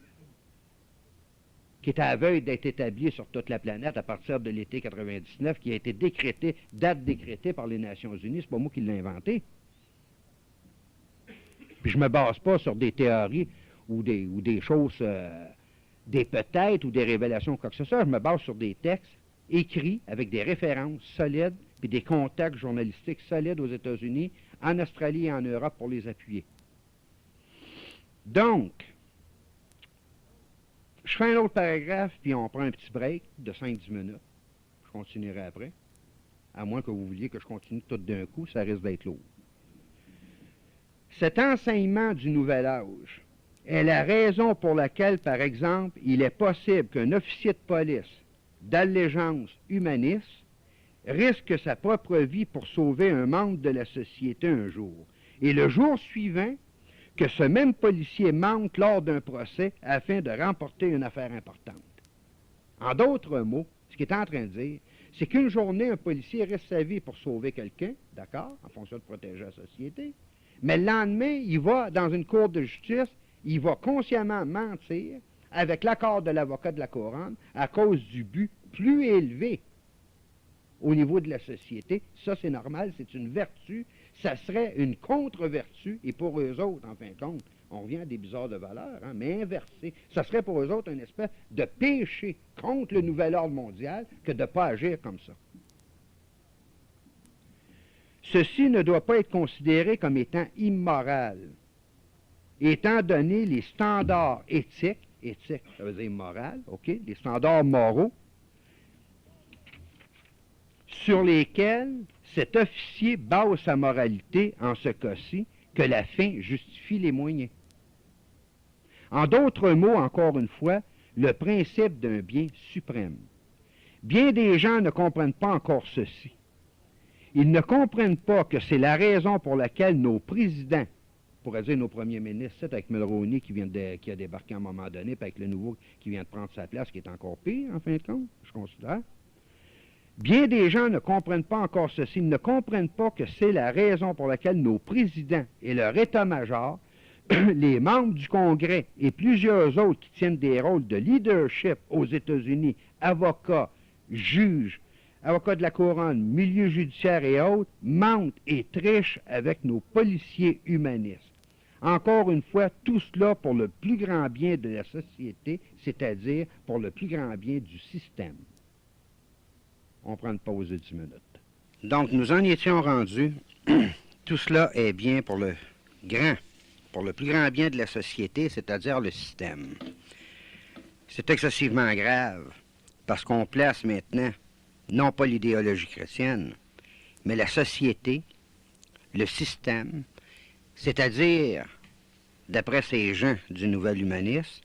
qui est à la veille d'être établi sur toute la planète à partir de l'été 99, qui a été décrété, date décrétée par les Nations Unies, c'est pas moi qui l'ai inventé. Puis je me base pas sur des théories ou des choses, des peut-être ou des révélations, quoi que ce soit. Je me base sur des textes écrits avec des références solides puis des contacts journalistiques solides aux États-Unis, en Australie et en Europe pour les appuyer. Donc, je fais un autre paragraphe, puis on prend un petit break de 5-10 minutes. Je continuerai après. À moins que vous vouliez que je continue tout d'un coup, ça risque d'être lourd. Cet enseignement du nouvel âge est la raison pour laquelle, par exemple, il est possible qu'un officier de police d'allégeance humaniste risque sa propre vie pour sauver un membre de la société un jour. Et le jour suivant, que ce même policier mente lors d'un procès afin de remporter une affaire importante. En d'autres mots, ce qu'il est en train de dire, c'est qu'une journée, un policier risque sa vie pour sauver quelqu'un, d'accord, en fonction de protéger la société, mais le lendemain, il va dans une cour de justice, il va consciemment mentir avec l'accord de l'avocat de la couronne à cause du but plus élevé au niveau de la société. Ça, c'est normal, c'est une vertu. Ça serait une contre-vertu, et pour eux autres, en fin de compte, on revient à des bizarres de valeurs, hein, mais inversé. Ça serait pour eux autres une espèce de péché contre le nouvel ordre mondial que de ne pas agir comme ça. Ceci ne doit pas être considéré comme étant immoral, étant donné les standards éthiques, éthique, ça veut dire moral, OK, les standards moraux, sur lesquels cet officier base sa moralité en ce cas-ci, que la fin justifie les moyens. En d'autres mots, encore une fois, le principe d'un bien suprême. Bien des gens ne comprennent pas encore ceci. Ils ne comprennent pas que c'est la raison pour laquelle nos présidents, on pourrait dire nos premiers ministres, avec Mulroney qui a débarqué à un moment donné, puis avec le nouveau qui vient de prendre sa place, qui est encore pire, en fin de compte, je considère. Bien des gens ne comprennent pas encore ceci. Ils ne comprennent pas que c'est la raison pour laquelle nos présidents et leur état-major, les membres du Congrès et plusieurs autres qui tiennent des rôles de leadership aux États-Unis, avocats, juges, avocats de la couronne, milieu judiciaire et autres, mentent et trichent avec nos policiers humanistes. Encore une fois, tout cela pour le plus grand bien de la société, c'est-à-dire pour le plus grand bien du système. On prend une pause de 10 minutes. Donc, nous en étions rendus. Tout cela est bien pour le plus grand bien de la société, c'est-à-dire le système. C'est excessivement grave, parce qu'on place maintenant, non pas l'idéologie chrétienne, mais la société, le système, c'est-à-dire, d'après ces gens du nouvel humanisme,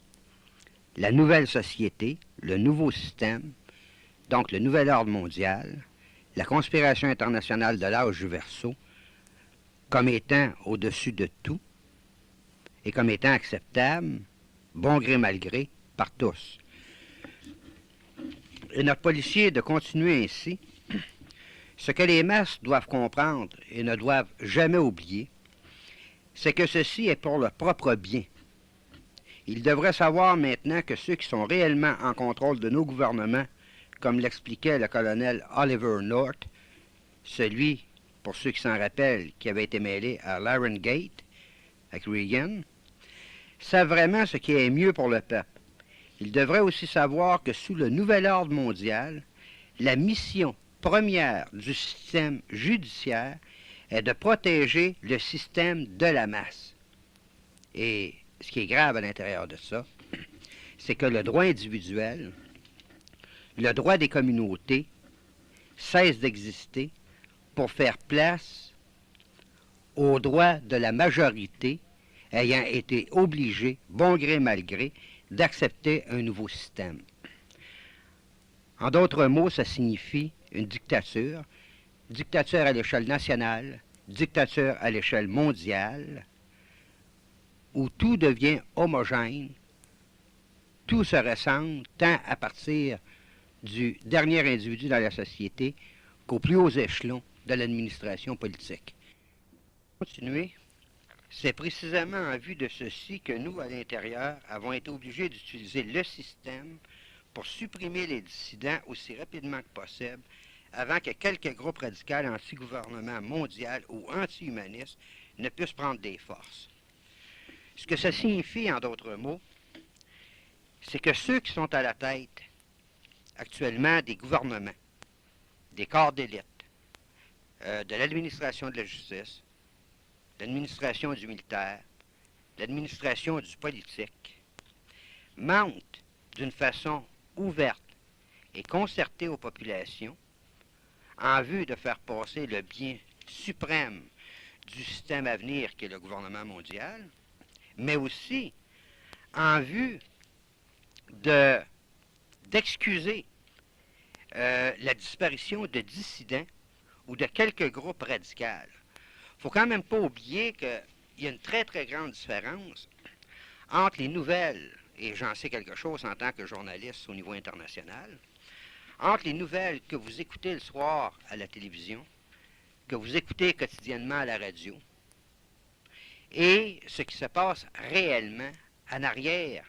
la nouvelle société, le nouveau système, donc le nouvel ordre mondial, la conspiration internationale de l'âge du Verseau, comme étant au-dessus de tout et comme étant acceptable, bon gré mal gré, par tous. Et notre policier de continuer ainsi, ce que les masses doivent comprendre et ne doivent jamais oublier, c'est que ceci est pour leur propre bien. Ils devraient savoir maintenant que ceux qui sont réellement en contrôle de nos gouvernements, comme l'expliquait le colonel Oliver North, celui, pour ceux qui s'en rappellent, qui avait été mêlé à l'Iron Gate, avec Reagan, savent vraiment ce qui est mieux pour le peuple. Ils devraient aussi savoir que sous le nouvel ordre mondial, la mission première du système judiciaire est de protéger le système de la masse. Et ce qui est grave à l'intérieur de ça, c'est que le droit individuel, le droit des communautés, cesse d'exister pour faire place au droit de la majorité ayant été obligée, bon gré mal gré, d'accepter un nouveau système. En d'autres mots, ça signifie une dictature à l'échelle nationale, dictature à l'échelle mondiale, où tout devient homogène, tout se ressemble tant à partir du dernier individu dans la société qu'aux plus hauts échelons de l'administration politique. Continuer. C'est précisément en vue de ceci que nous, à l'intérieur, avons été obligés d'utiliser le système pour supprimer les dissidents aussi rapidement que possible, avant que quelques groupes radicaux anti-gouvernement mondial ou anti-humanistes ne puissent prendre des forces. Ce que ça signifie, en d'autres mots, c'est que ceux qui sont à la tête actuellement des gouvernements, des corps d'élite, de l'administration de la justice, de l'administration du militaire, de l'administration du politique, mentent d'une façon ouverte et concertée aux populations en vue de faire passer le bien suprême du système à venir qui est le gouvernement mondial, mais aussi en vue d'excuser la disparition de dissidents ou de quelques groupes radicaux. Il ne faut quand même pas oublier qu'il y a une très très grande différence entre les nouvelles, et j'en sais quelque chose en tant que journaliste au niveau international, entre les nouvelles que vous écoutez le soir à la télévision, que vous écoutez quotidiennement à la radio, et ce qui se passe réellement en arrière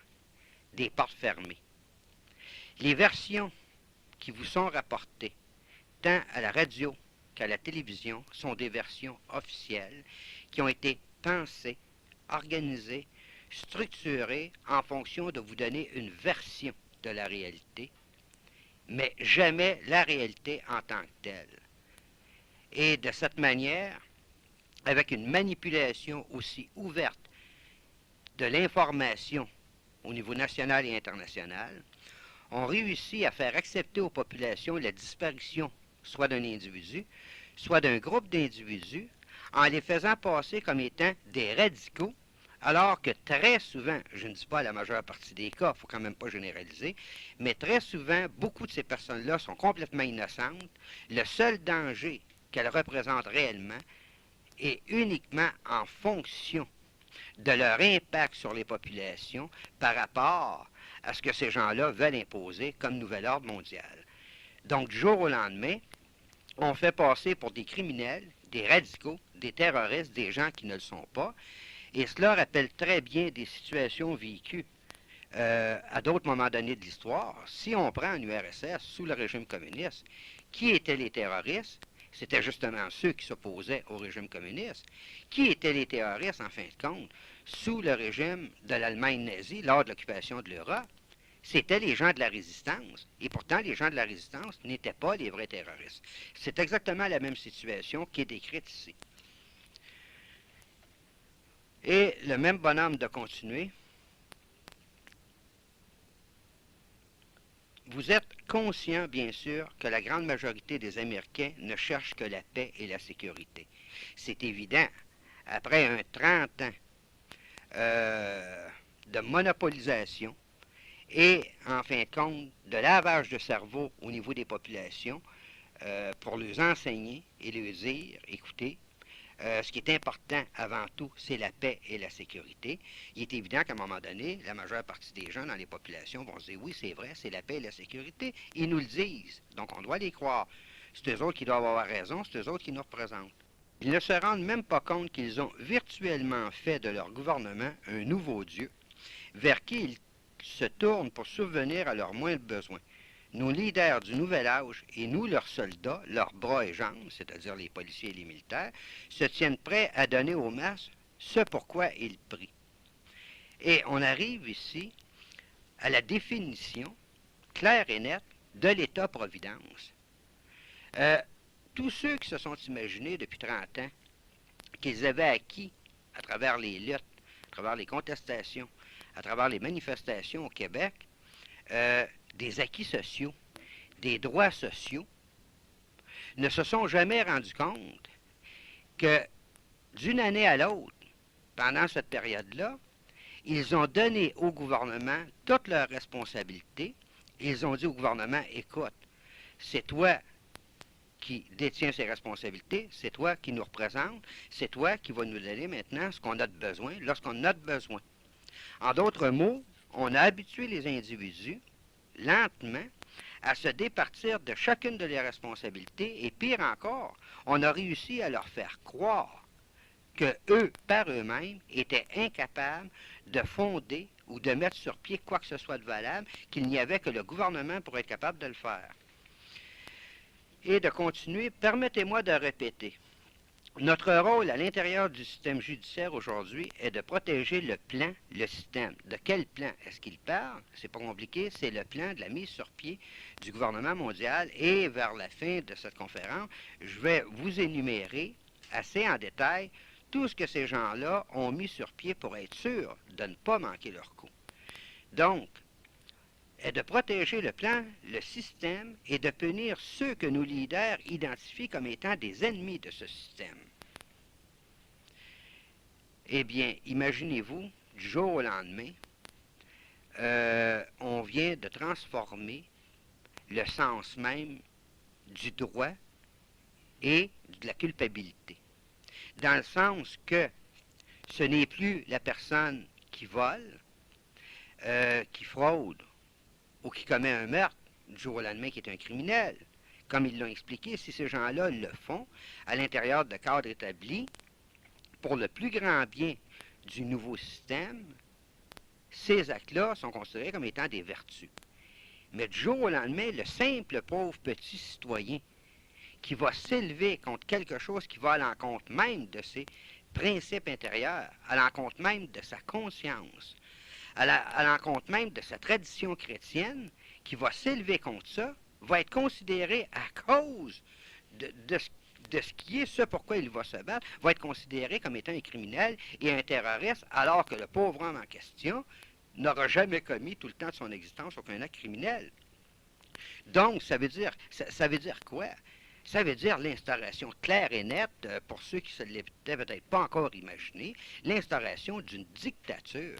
des portes fermées. Les versions qui vous sont rapportées, tant à la radio qu'à la télévision, sont des versions officielles qui ont été pensées, organisées, structurées en fonction de vous donner une version de la réalité, mais jamais la réalité en tant que telle. Et de cette manière, avec une manipulation aussi ouverte de l'information au niveau national et international, on réussit à faire accepter aux populations la disparition soit d'un individu, soit d'un groupe d'individus, en les faisant passer comme étant des radicaux, alors que très souvent, je ne dis pas la majeure partie des cas, il ne faut quand même pas généraliser, mais très souvent, beaucoup de ces personnes-là sont complètement innocentes. Le seul danger qu'elles représentent réellement est uniquement en fonction de leur impact sur les populations par rapport à ce que ces gens-là veulent imposer comme nouvel ordre mondial. Donc, du jour au lendemain, on fait passer pour des criminels, des radicaux, des terroristes, des gens qui ne le sont pas, et cela rappelle très bien des situations vécues à d'autres moments donnés de l'histoire. Si on prend en URSS, sous le régime communiste, qui étaient les terroristes? C'était justement ceux qui s'opposaient au régime communiste. Qui étaient les terroristes, en fin de compte, sous le régime de l'Allemagne nazie, lors de l'occupation de l'Europe? C'était les gens de la résistance. Et pourtant, les gens de la résistance n'étaient pas les vrais terroristes. C'est exactement la même situation qui est décrite ici. Et le même bonhomme de continuer. Vous êtes conscient, bien sûr, que la grande majorité des Américains ne cherchent que la paix et la sécurité. C'est évident. Après un 30 ans de monopolisation et, en fin de compte, de lavage de cerveau au niveau des populations, pour leur enseigner et leur dire, écoutez, ce qui est important avant tout, c'est la paix et la sécurité. Il est évident qu'à un moment donné, la majeure partie des gens dans les populations vont se dire, oui, c'est vrai, c'est la paix et la sécurité. Ils nous le disent, donc on doit les croire. C'est eux autres qui doivent avoir raison, c'est eux autres qui nous représentent. Ils ne se rendent même pas compte qu'ils ont virtuellement fait de leur gouvernement un nouveau Dieu, vers qui ils se tournent pour subvenir à leurs moindres besoins. Nos leaders du nouvel âge et nous, leurs soldats, leurs bras et jambes, c'est-à-dire les policiers et les militaires, se tiennent prêts à donner aux masses ce pourquoi ils prient. Et on arrive ici à la définition claire et nette de l'État-providence. Tous ceux qui se sont imaginés depuis 30 ans qu'ils avaient acquis à travers les luttes, à travers les contestations, à travers les manifestations au Québec, des acquis sociaux, des droits sociaux, ne se sont jamais rendus compte que d'une année à l'autre, pendant cette période-là, ils ont donné au gouvernement toutes leurs responsabilités. Ils ont dit au gouvernement, écoute, c'est toi qui détiens ces responsabilités, c'est toi qui nous représente, c'est toi qui vas nous donner maintenant ce qu'on a de besoin lorsqu'on a de besoin. En d'autres mots, on a habitué les individus, lentement, à se départir de chacune de leurs responsabilités, et pire encore, on a réussi à leur faire croire que eux, par eux-mêmes, étaient incapables de fonder ou de mettre sur pied quoi que ce soit de valable, qu'il n'y avait que le gouvernement pour être capable de le faire. Et de continuer, permettez-moi de répéter. Notre rôle à l'intérieur du système judiciaire aujourd'hui est de protéger le plan, le système. De quel plan est-ce qu'il parle? C'est pas compliqué, c'est le plan de la mise sur pied du gouvernement mondial. Et vers la fin de cette conférence, je vais vous énumérer assez en détail tout ce que ces gens-là ont mis sur pied pour être sûrs de ne pas manquer leur coup. Donc, est de protéger le plan, le système, et de punir ceux que nos leaders identifient comme étant des ennemis de ce système. Eh bien, imaginez-vous, du jour au lendemain, on vient de transformer le sens même du droit et de la culpabilité. Dans le sens que ce n'est plus la personne qui vole, qui fraude, ou qui commet un meurtre du jour au lendemain qui est un criminel. Comme ils l'ont expliqué, si ces gens-là le font à l'intérieur de cadres établis, pour le plus grand bien du nouveau système, ces actes-là sont considérés comme étant des vertus. Mais du jour au lendemain, le simple pauvre petit citoyen qui va s'élever contre quelque chose qui va à l'encontre même de ses principes intérieurs, à l'encontre même de sa conscience, à l'encontre même de sa tradition chrétienne, qui va s'élever contre ça, va être considéré à cause de ce qui est ce pourquoi il va se battre, va être considéré comme étant un criminel et un terroriste, alors que le pauvre homme en question n'aura jamais commis tout le temps de son existence aucun acte criminel. Donc, ça veut dire quoi? Ça veut dire l'instauration claire et nette, pour ceux qui ne se l'étaient peut-être pas encore imaginé, l'instauration d'une dictature.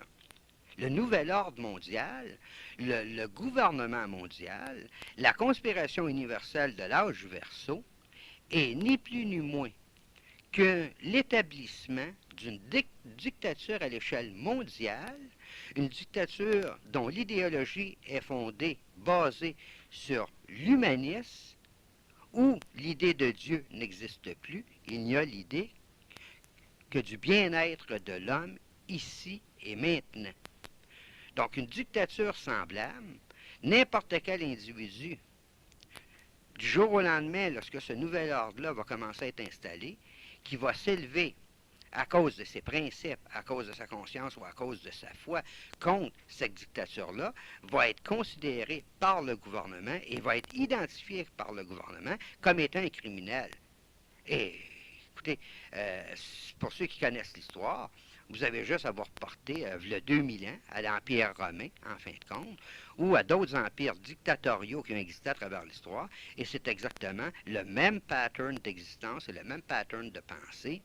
Le nouvel ordre mondial, le gouvernement mondial, la conspiration universelle de l'âge du Verseau, est ni plus ni moins que l'établissement d'une dictature à l'échelle mondiale, une dictature dont l'idéologie est fondée, basée sur l'humanisme, où l'idée de Dieu n'existe plus, il n'y a l'idée que du bien-être de l'homme ici et maintenant. Donc, une dictature semblable, n'importe quel individu, du jour au lendemain, lorsque ce nouvel ordre-là va commencer à être installé, qui va s'élever à cause de ses principes, à cause de sa conscience ou à cause de sa foi contre cette dictature-là, va être considéré par le gouvernement et va être identifié par le gouvernement comme étant un criminel. Et, écoutez, pour ceux qui connaissent l'histoire, vous avez juste à vous reporter le 2000 ans à l'Empire romain, en fin de compte, ou à d'autres empires dictatoriaux qui ont existé à travers l'histoire, et c'est exactement le même pattern d'existence et le même pattern de pensée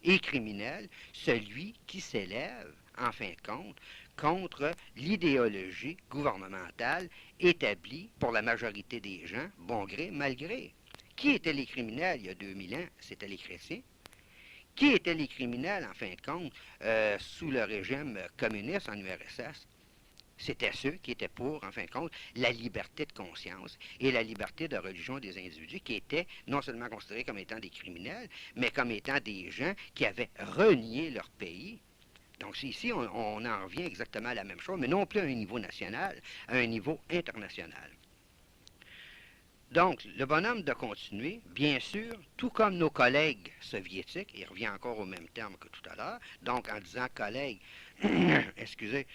et criminel, celui qui s'élève, en fin de compte, contre l'idéologie gouvernementale établie pour la majorité des gens, bon gré, mal gré. Qui étaient les criminels il y a 2000 ans? C'était les chrétiens. Qui étaient les criminels, en fin de compte, sous le régime communiste en URSS? C'était ceux qui étaient pour, en fin de compte, la liberté de conscience et la liberté de religion des individus qui étaient non seulement considérés comme étant des criminels, mais comme étant des gens qui avaient renié leur pays. Donc ici, on en revient exactement à la même chose, mais non plus à un niveau national, à un niveau international. Donc, le bonhomme de continuer, bien sûr, tout comme nos collègues soviétiques, il revient encore au même terme que tout à l'heure, donc en disant collègues, excusez,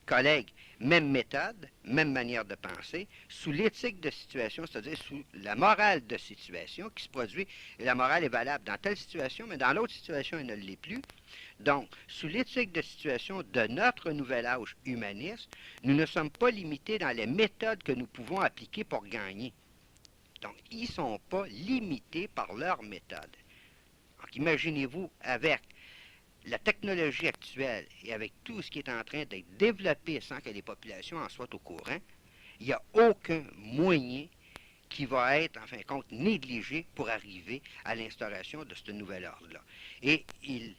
collègues, même méthode, même manière de penser, sous l'éthique de situation, c'est-à-dire sous la morale de situation qui se produit, et la morale est valable dans telle situation, mais dans l'autre situation, elle ne l'est plus. Donc, sous l'éthique de situation de notre nouvel âge humaniste, nous ne sommes pas limités dans les méthodes que nous pouvons appliquer pour gagner. Donc, ils ne sont pas limités par leurs méthodes. Donc, imaginez-vous, avec la technologie actuelle et avec tout ce qui est en train d'être développé sans que les populations en soient au courant, il n'y a aucun moyen qui va être, en fin de compte, négligé pour arriver à l'instauration de ce nouvel ordre-là. Et il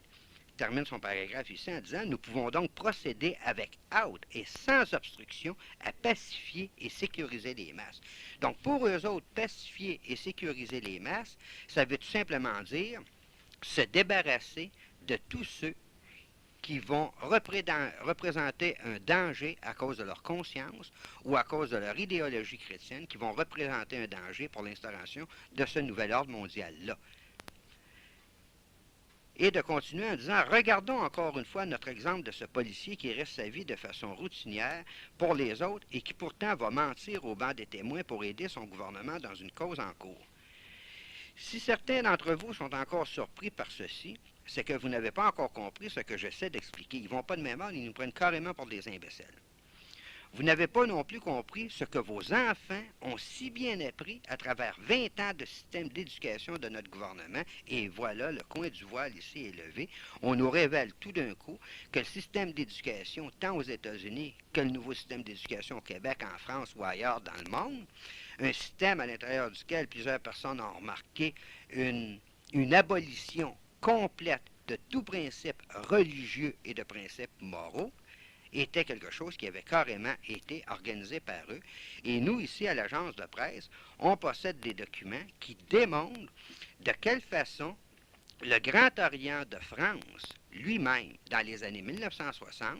termine son paragraphe ici en disant « Nous pouvons donc procéder avec hâte et sans obstruction à pacifier et sécuriser les masses. » Donc, pour eux autres, pacifier et sécuriser les masses, ça veut tout simplement dire se débarrasser de tous ceux qui vont représenter un danger à cause de leur conscience ou à cause de leur idéologie chrétienne, qui vont représenter un danger pour l'instauration de ce nouvel ordre mondial-là. Et de continuer en disant, regardons encore une fois notre exemple de ce policier qui risque sa vie de façon routinière pour les autres et qui pourtant va mentir au banc des témoins pour aider son gouvernement dans une cause en cours. Si certains d'entre vous sont encore surpris par ceci, c'est que vous n'avez pas encore compris ce que j'essaie d'expliquer. Ils ne vont pas de même ordre, ils nous prennent carrément pour des imbéciles. Vous n'avez pas non plus compris ce que vos enfants ont si bien appris à travers 20 ans de système d'éducation de notre gouvernement. Et voilà, le coin du voile ici est levé. On nous révèle tout d'un coup que le système d'éducation, tant aux États-Unis que le nouveau système d'éducation au Québec, en France ou ailleurs dans le monde, un système à l'intérieur duquel plusieurs personnes ont remarqué une abolition complète de tout principe religieux et de principes moraux, était quelque chose qui avait carrément été organisé par eux. Et nous, ici, à l'agence de presse, on possède des documents qui démontrent de quelle façon le Grand Orient de France, lui-même, dans les années 1960,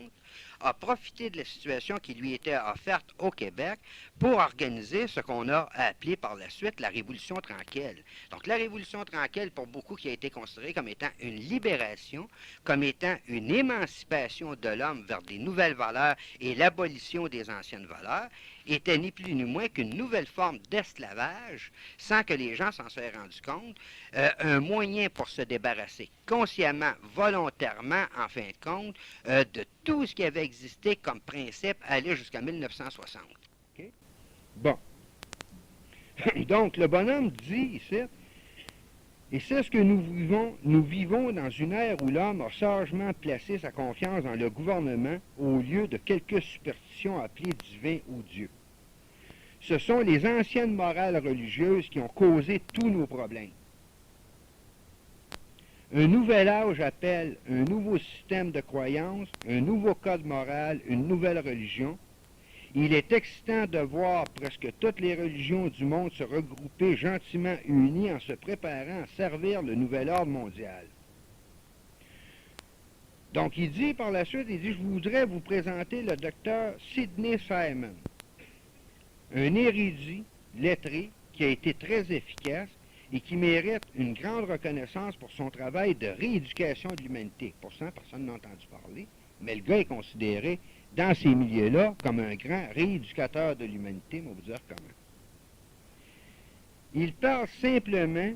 a profité de la situation qui lui était offerte au Québec pour organiser ce qu'on a appelé par la suite la Révolution tranquille. Donc la Révolution tranquille, pour beaucoup, qui a été considérée comme étant une libération, comme étant une émancipation de l'homme vers des nouvelles valeurs et l'abolition des anciennes valeurs, était ni plus ni moins qu'une nouvelle forme d'esclavage, sans que les gens s'en soient rendus compte, un moyen pour se débarrasser consciemment, volontairement, en fin de compte, de tout ce qui avait existé comme principe aller jusqu'en 1960. Okay? Bon. Donc, le bonhomme dit ici, et c'est ce que nous vivons dans une ère où l'homme a sagement placé sa confiance dans le gouvernement au lieu de quelques superstitions appelées divin ou Dieu. Ce sont les anciennes morales religieuses qui ont causé tous nos problèmes. Un nouvel âge appelle un nouveau système de croyance, un nouveau code moral, une nouvelle religion. Il est excitant de voir presque toutes les religions du monde se regrouper gentiment unies en se préparant à servir le nouvel ordre mondial. Donc il dit par la suite, il dit, je voudrais vous présenter le docteur Sidney Simon, un érudit lettré qui a été très efficace et qui mérite une grande reconnaissance pour son travail de rééducation de l'humanité. Pour ça, personne n'a entendu parler, mais le gars est considéré dans ces milieux-là comme un grand rééducateur de l'humanité, mais on va vous dire comment. Il parle simplement,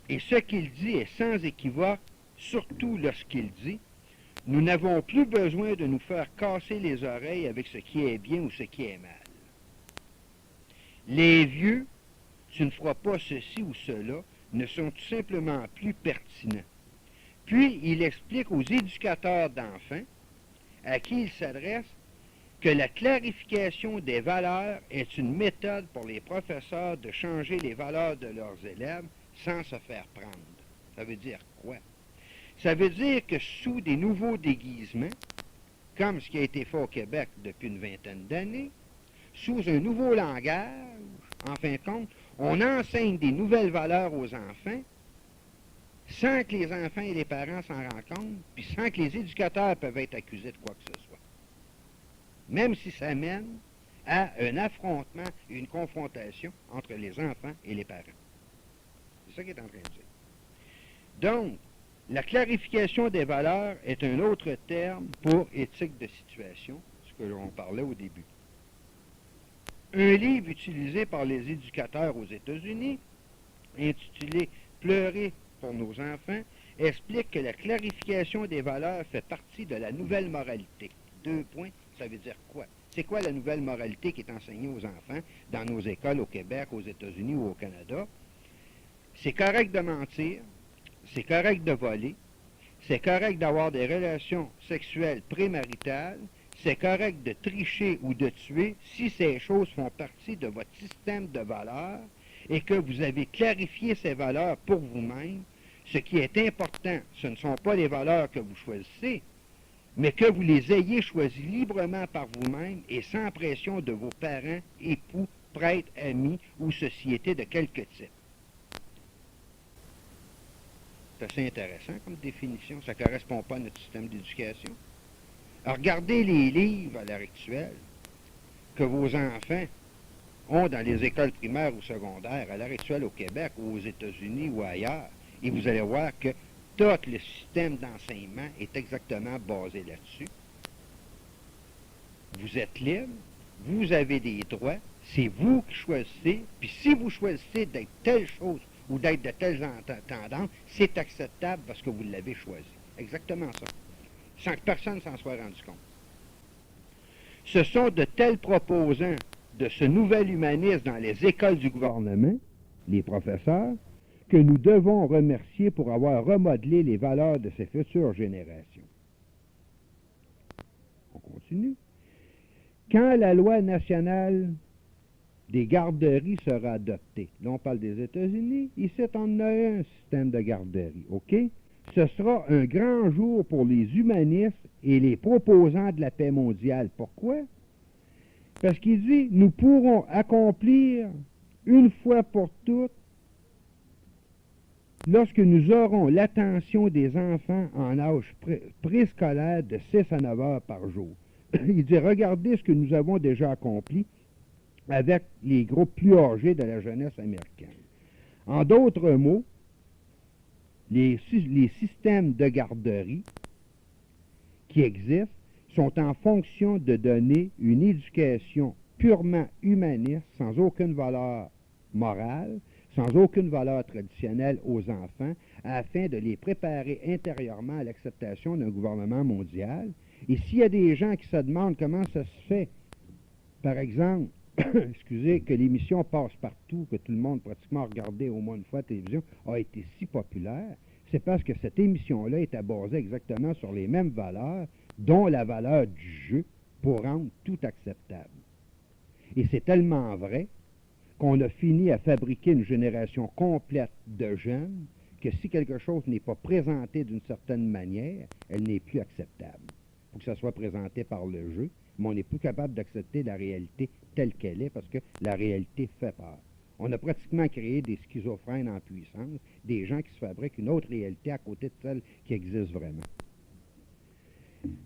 et ce qu'il dit est sans équivoque, surtout lorsqu'il dit « Nous n'avons plus besoin de nous faire casser les oreilles avec ce qui est bien ou ce qui est mal. Les vieux, tu ne feras pas ceci ou cela, ne sont tout simplement plus pertinents. » Puis, il explique aux éducateurs d'enfants, à qui il s'adresse, que la clarification des valeurs est une méthode pour les professeurs de changer les valeurs de leurs élèves sans se faire prendre. Ça veut dire quoi? Ça veut dire que sous des nouveaux déguisements, comme ce qui a été fait au Québec depuis une vingtaine d'années, sous un nouveau langage, en fin de compte, on enseigne des nouvelles valeurs aux enfants sans que les enfants et les parents s'en rendent compte, puis sans que les éducateurs peuvent être accusés de quoi que ce soit. Même si ça mène à un affrontement, une confrontation entre les enfants et les parents. C'est ça qu'il est en train de dire. Donc, la clarification des valeurs est un autre terme pour éthique de situation, ce que l'on parlait au début. Un livre utilisé par les éducateurs aux États-Unis, intitulé « Pleurer pour nos enfants », explique que la clarification des valeurs fait partie de la nouvelle moralité. 2 points, ça veut dire quoi? C'est quoi la nouvelle moralité qui est enseignée aux enfants dans nos écoles au Québec, aux États-Unis ou au Canada? C'est correct de mentir, c'est correct de voler, c'est correct d'avoir des relations sexuelles prémaritales, c'est correct de tricher ou de tuer si ces choses font partie de votre système de valeurs et que vous avez clarifié ces valeurs pour vous-même. Ce qui est important, ce ne sont pas les valeurs que vous choisissez, mais que vous les ayez choisies librement par vous-même et sans pression de vos parents, époux, prêtres, amis ou sociétés de quelque type. C'est assez intéressant comme définition. Ça ne correspond pas à notre système d'éducation. Alors, regardez les livres à l'heure actuelle que vos enfants ont dans les écoles primaires ou secondaires, à l'heure actuelle au Québec ou aux États-Unis ou ailleurs, et vous allez voir que tout le système d'enseignement est exactement basé là-dessus. Vous êtes libre, vous avez des droits, c'est vous qui choisissez, puis si vous choisissez d'être telle chose ou d'être de telles tendances, c'est acceptable parce que vous l'avez choisi. Exactement ça. Sans que personne s'en soit rendu compte. Ce sont de tels proposants de ce nouvel humanisme dans les écoles du gouvernement, les professeurs, que nous devons remercier pour avoir remodelé les valeurs de ces futures générations. On continue. Quand la loi nationale des garderies sera adoptée, là on parle des États-Unis, ici on a un système de garderie, OK? Ce sera un grand jour pour les humanistes et les proposants de la paix mondiale. Pourquoi? Parce qu'il dit, nous pourrons accomplir une fois pour toutes lorsque nous aurons l'attention des enfants en âge préscolaire de 6 à 9 heures par jour. Il dit, regardez ce que nous avons déjà accompli avec les groupes plus âgés de la jeunesse américaine. En d'autres mots, les systèmes de garderie qui existent sont en fonction de donner une éducation purement humaniste, sans aucune valeur morale, sans aucune valeur traditionnelle aux enfants, afin de les préparer intérieurement à l'acceptation d'un gouvernement mondial. Et s'il y a des gens qui se demandent comment ça se fait, par exemple, excusez, que l'émission Passe partout, que tout le monde pratiquement a regardé au moins une fois à la télévision, a été si populaire, c'est parce que cette émission-là était basée exactement sur les mêmes valeurs, dont la valeur du jeu, pour rendre tout acceptable. Et c'est tellement vrai qu'on a fini à fabriquer une génération complète de jeunes que si quelque chose n'est pas présenté d'une certaine manière, elle n'est plus acceptable. Il faut que ça soit présenté par le jeu, mais on n'est plus capable d'accepter la réalité telle qu'elle est parce que la réalité fait peur. On a pratiquement créé des schizophrènes en puissance, des gens qui se fabriquent une autre réalité à côté de celle qui existe vraiment.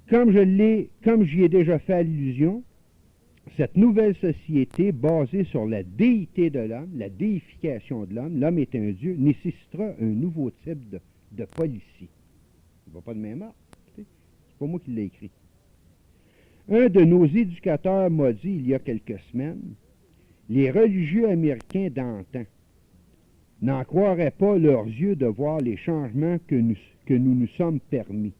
Comme j'y ai déjà fait allusion, cette nouvelle société basée sur la déité de l'homme, la déification de l'homme est un dieu, nécessitera un nouveau type de policier. Il ne va pas de même ordre. C'est pas moi qui l'ai écrit. Un de nos éducateurs m'a dit il y a quelques semaines, les religieux américains d'antan n'en croiraient pas leurs yeux de voir les changements que nous nous sommes permis.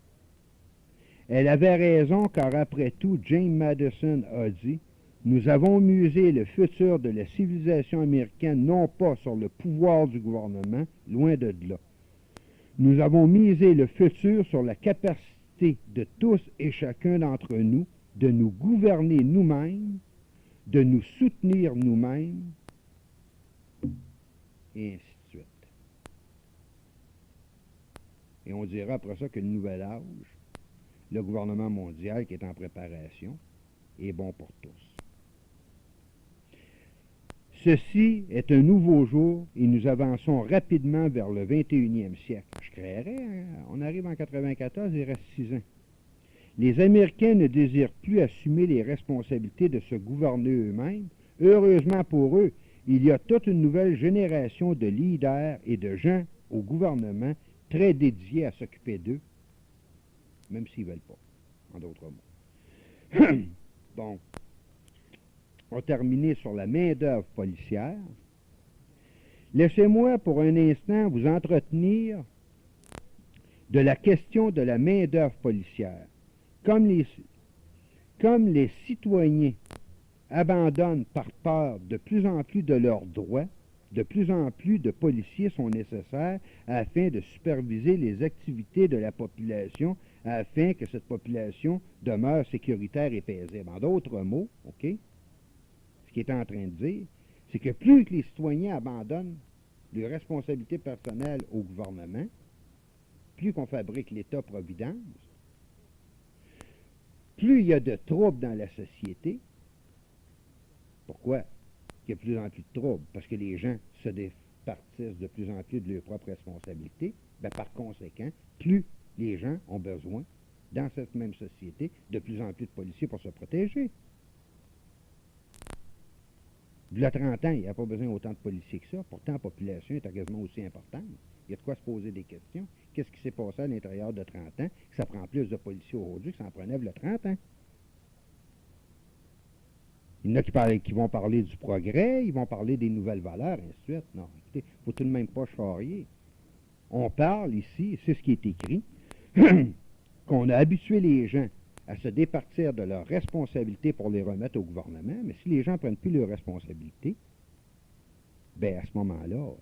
Elle avait raison car après tout, James Madison a dit, nous avons misé le futur de la civilisation américaine non pas sur le pouvoir du gouvernement, loin de là. Nous avons misé le futur sur la capacité de tous et chacun d'entre nous de nous gouverner nous-mêmes, de nous soutenir nous-mêmes, et ainsi de suite. Et on dira après ça que le nouvel âge, le gouvernement mondial qui est en préparation, est bon pour tous. Ceci est un nouveau jour et nous avançons rapidement vers le 21e siècle. Je créerais, hein? On arrive en 94, il reste 6 ans. Les Américains ne désirent plus assumer les responsabilités de se gouverner eux-mêmes. Heureusement pour eux, il y a toute une nouvelle génération de leaders et de gens au gouvernement très dédiés à s'occuper d'eux, même s'ils ne veulent pas, en d'autres mots. Bon, on va terminer sur la main-d'œuvre policière. Laissez-moi pour un instant vous entretenir de la question de la main-d'œuvre policière. Comme les citoyens abandonnent par peur de plus en plus de leurs droits, de plus en plus de policiers sont nécessaires afin de superviser les activités de la population, afin que cette population demeure sécuritaire et paisible. En d'autres mots, OK, ce qu'il est en train de dire, c'est que plus que les citoyens abandonnent leurs responsabilités personnelles au gouvernement, plus qu'on fabrique l'État-providence, plus il y a de troubles dans la société. Pourquoi? Il y a de plus en plus de troubles, parce que les gens se départissent de plus en plus de leurs propres responsabilités. Ben, par conséquent, plus les gens ont besoin, dans cette même société, de plus en plus de policiers pour se protéger. Il y a 30 ans, il n'y a pas besoin autant de policiers que ça. Pourtant, la population est quasiment aussi importante. Il y a de quoi se poser des questions. Qu'est-ce qui s'est passé à l'intérieur de 30 ans? Que ça prend plus de policiers aujourd'hui que ça en prenait le 30 ans. Il y en a qui vont parler du progrès, ils vont parler des nouvelles valeurs, et ainsi de suite. Non, écoutez, il ne faut tout de même pas charrier. On parle ici, c'est ce qui est écrit, qu'on a habitué les gens à se départir de leurs responsabilités pour les remettre au gouvernement, mais si les gens ne prennent plus leurs responsabilités, bien, à ce moment-là,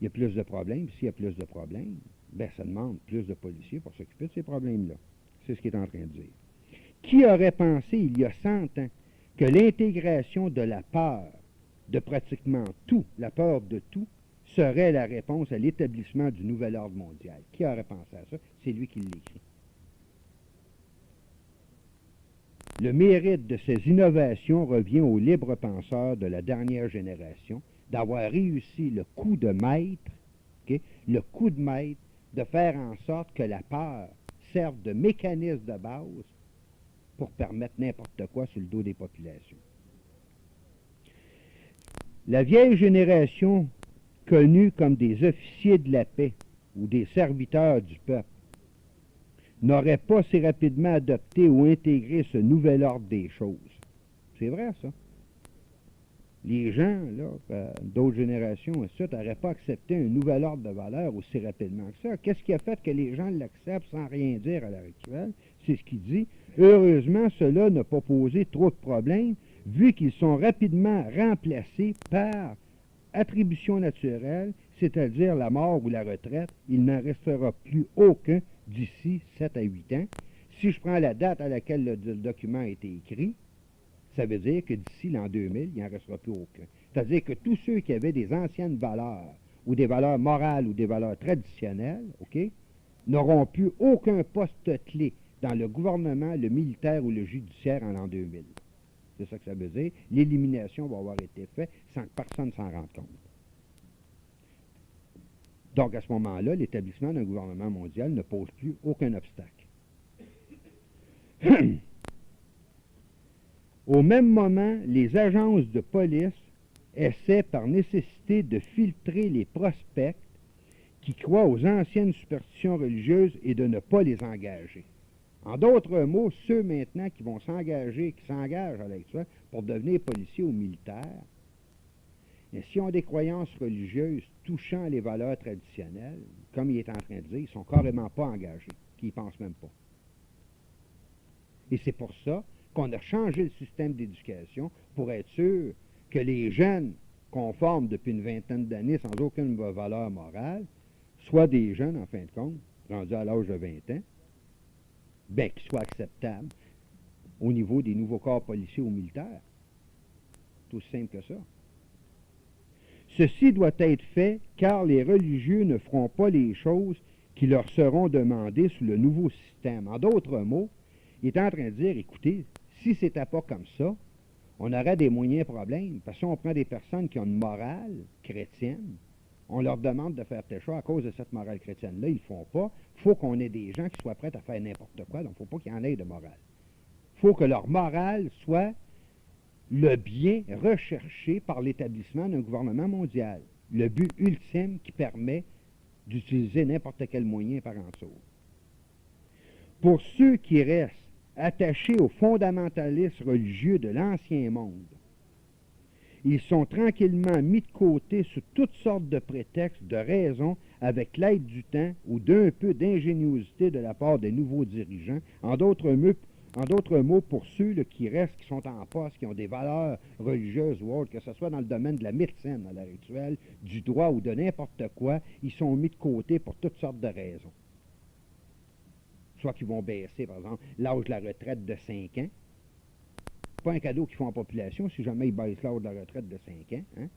il y a plus de problèmes. S'il y a plus de problèmes, bien, ça demande plus de policiers pour s'occuper de ces problèmes-là. C'est ce qu'il est en train de dire. Qui aurait pensé, il y a 100 ans, que l'intégration de la peur de pratiquement tout, la peur de tout, serait la réponse à l'établissement du nouvel ordre mondial? Qui aurait pensé à ça? C'est lui qui l'écrit. Le mérite de ces innovations revient aux libres penseurs de la dernière génération d'avoir réussi le coup de maître, okay, le coup de maître, de faire en sorte que la peur serve de mécanisme de base pour permettre n'importe quoi sur le dos des populations. La vieille génération, connue comme des officiers de la paix ou des serviteurs du peuple, n'aurait pas si rapidement adopté ou intégré ce nouvel ordre des choses. C'est vrai, ça. Les gens, là, d'autres générations, n'auraient pas accepté un nouvel ordre de valeurs aussi rapidement que ça. Qu'est-ce qui a fait que les gens l'acceptent sans rien dire à l'heure actuelle? C'est ce qu'il dit. Heureusement, cela n'a pas posé trop de problèmes, vu qu'ils sont rapidement remplacés par attribution naturelle, c'est-à-dire la mort ou la retraite. Il n'en restera plus aucun d'ici 7 à 8 ans. Si je prends la date à laquelle le document a été écrit, ça veut dire que d'ici l'an 2000, il n'en restera plus aucun. C'est-à-dire que tous ceux qui avaient des anciennes valeurs, ou des valeurs morales, ou des valeurs traditionnelles, OK, n'auront plus aucun poste clé dans le gouvernement, le militaire ou le judiciaire en l'an 2000. C'est ça que ça veut dire. L'élimination va avoir été faite sans que personne s'en rende compte. Donc, à ce moment-là, l'établissement d'un gouvernement mondial ne pose plus aucun obstacle. Au même moment, les agences de police essaient par nécessité de filtrer les prospects qui croient aux anciennes superstitions religieuses et de ne pas les engager. En d'autres mots, ceux maintenant qui vont s'engager, qui s'engagent à l'actuel pour devenir policiers ou militaires, et s'ils ont des croyances religieuses touchant les valeurs traditionnelles, comme il est en train de dire, ils ne sont carrément pas engagés, qu'ils n'y pensent même pas. Et c'est pour ça qu'on a changé le système d'éducation pour être sûr que les jeunes qu'on forme depuis une vingtaine d'années sans aucune valeur morale soient des jeunes, en fin de compte, rendus à l'âge de 20 ans, bien qu'ils soient acceptables au niveau des nouveaux corps policiers ou militaires. C'est aussi simple que ça. Ceci doit être fait car les religieux ne feront pas les choses qui leur seront demandées sous le nouveau système. En d'autres mots, il est en train de dire, écoutez, si c'était pas comme ça, on aurait des moyens problèmes, parce qu'on prend des personnes qui ont une morale chrétienne, on leur demande de faire tes choix à cause de cette morale chrétienne-là, ils ne le font pas. Il faut qu'on ait des gens qui soient prêts à faire n'importe quoi, donc il ne faut pas qu'il y en ait de morale. Il faut que leur morale soit le bien recherché par l'établissement d'un gouvernement mondial, le but ultime qui permet d'utiliser n'importe quel moyen par en dessous. Pour ceux qui restent attachés aux fondamentalistes religieux de l'ancien monde. Ils sont tranquillement mis de côté sous toutes sortes de prétextes, de raisons, avec l'aide du temps ou d'un peu d'ingéniosité de la part des nouveaux dirigeants. En d'autres mots, pour ceux là, qui restent, qui sont en poste, qui ont des valeurs religieuses ou autres, que ce soit dans le domaine de la médecine à l'heure actuelle, du droit ou de n'importe quoi, ils sont mis de côté pour toutes sortes de raisons. Soit qu'ils vont baisser, par exemple, l'âge de la retraite de 5 ans. Pas un cadeau qu'ils font en population si jamais ils baissent l'âge de la retraite de 5 ans. Hein?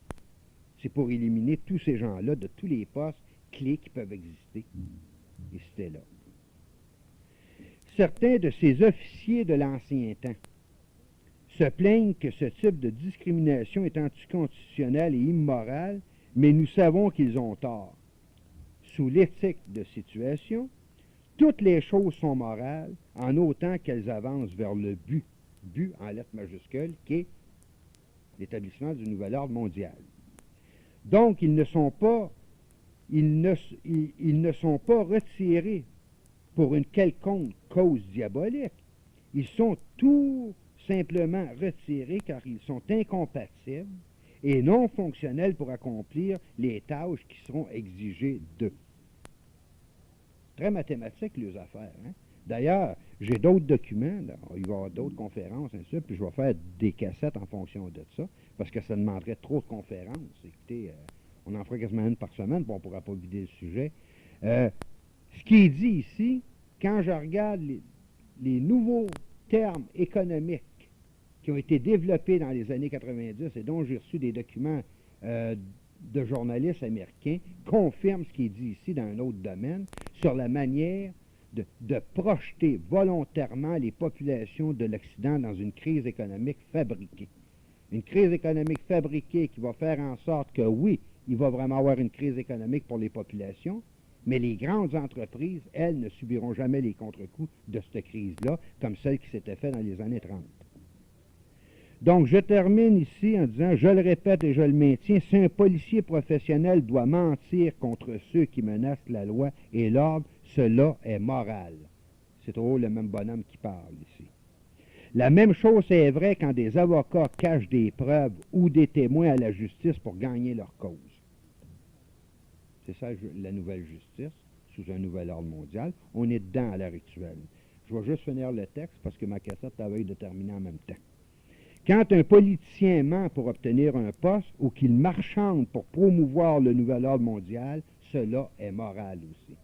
C'est pour éliminer tous ces gens-là de tous les postes clés qui peuvent exister. Et c'était là. Certains de ces officiers de l'ancien temps se plaignent que ce type de discrimination est anticonstitutionnel et immoral, mais nous savons qu'ils ont tort. Sous l'éthique de situation, toutes les choses sont morales en autant qu'elles avancent vers le but en lettres majuscules, qui est l'établissement du nouvel ordre mondial. Donc, ils ne sont pas retirés pour une quelconque cause diabolique. Ils sont tout simplement retirés car ils sont incompatibles et non fonctionnels pour accomplir les tâches qui seront exigées d'eux. Très mathématique, les affaires. Hein? D'ailleurs, j'ai d'autres documents, là, il va y avoir d'autres conférences, ainsi de suite, puis je vais faire des cassettes en fonction de ça, parce que ça demanderait trop de conférences. Écoutez, on en ferait quasiment une par semaine, puis on ne pourra pas vider le sujet. Ce qui est dit ici, quand je regarde les nouveaux termes économiques qui ont été développés dans les années 90 et dont j'ai reçu des documents de journalistes américains, confirment ce qui est dit ici dans un autre domaine sur la manière de projeter volontairement les populations de l'Occident dans une crise économique fabriquée. Une crise économique fabriquée qui va faire en sorte que, oui, il va vraiment avoir une crise économique pour les populations, mais les grandes entreprises, elles, ne subiront jamais les contre-coups de cette crise-là, comme celle qui s'était faite dans les années 30. Donc, je termine ici en disant, je le répète et je le maintiens, si un policier professionnel doit mentir contre ceux qui menacent la loi et l'ordre, cela est moral. C'est toujours le même bonhomme qui parle ici. La même chose est vraie quand des avocats cachent des preuves ou des témoins à la justice pour gagner leur cause. C'est ça la nouvelle justice, sous un nouvel ordre mondial. On est dedans à l'heure actuelle. Je vais juste finir le texte parce que ma cassette avait de terminer en même temps. Quand un politicien ment pour obtenir un poste ou qu'il marchande pour promouvoir le nouvel ordre mondial, cela est moral aussi.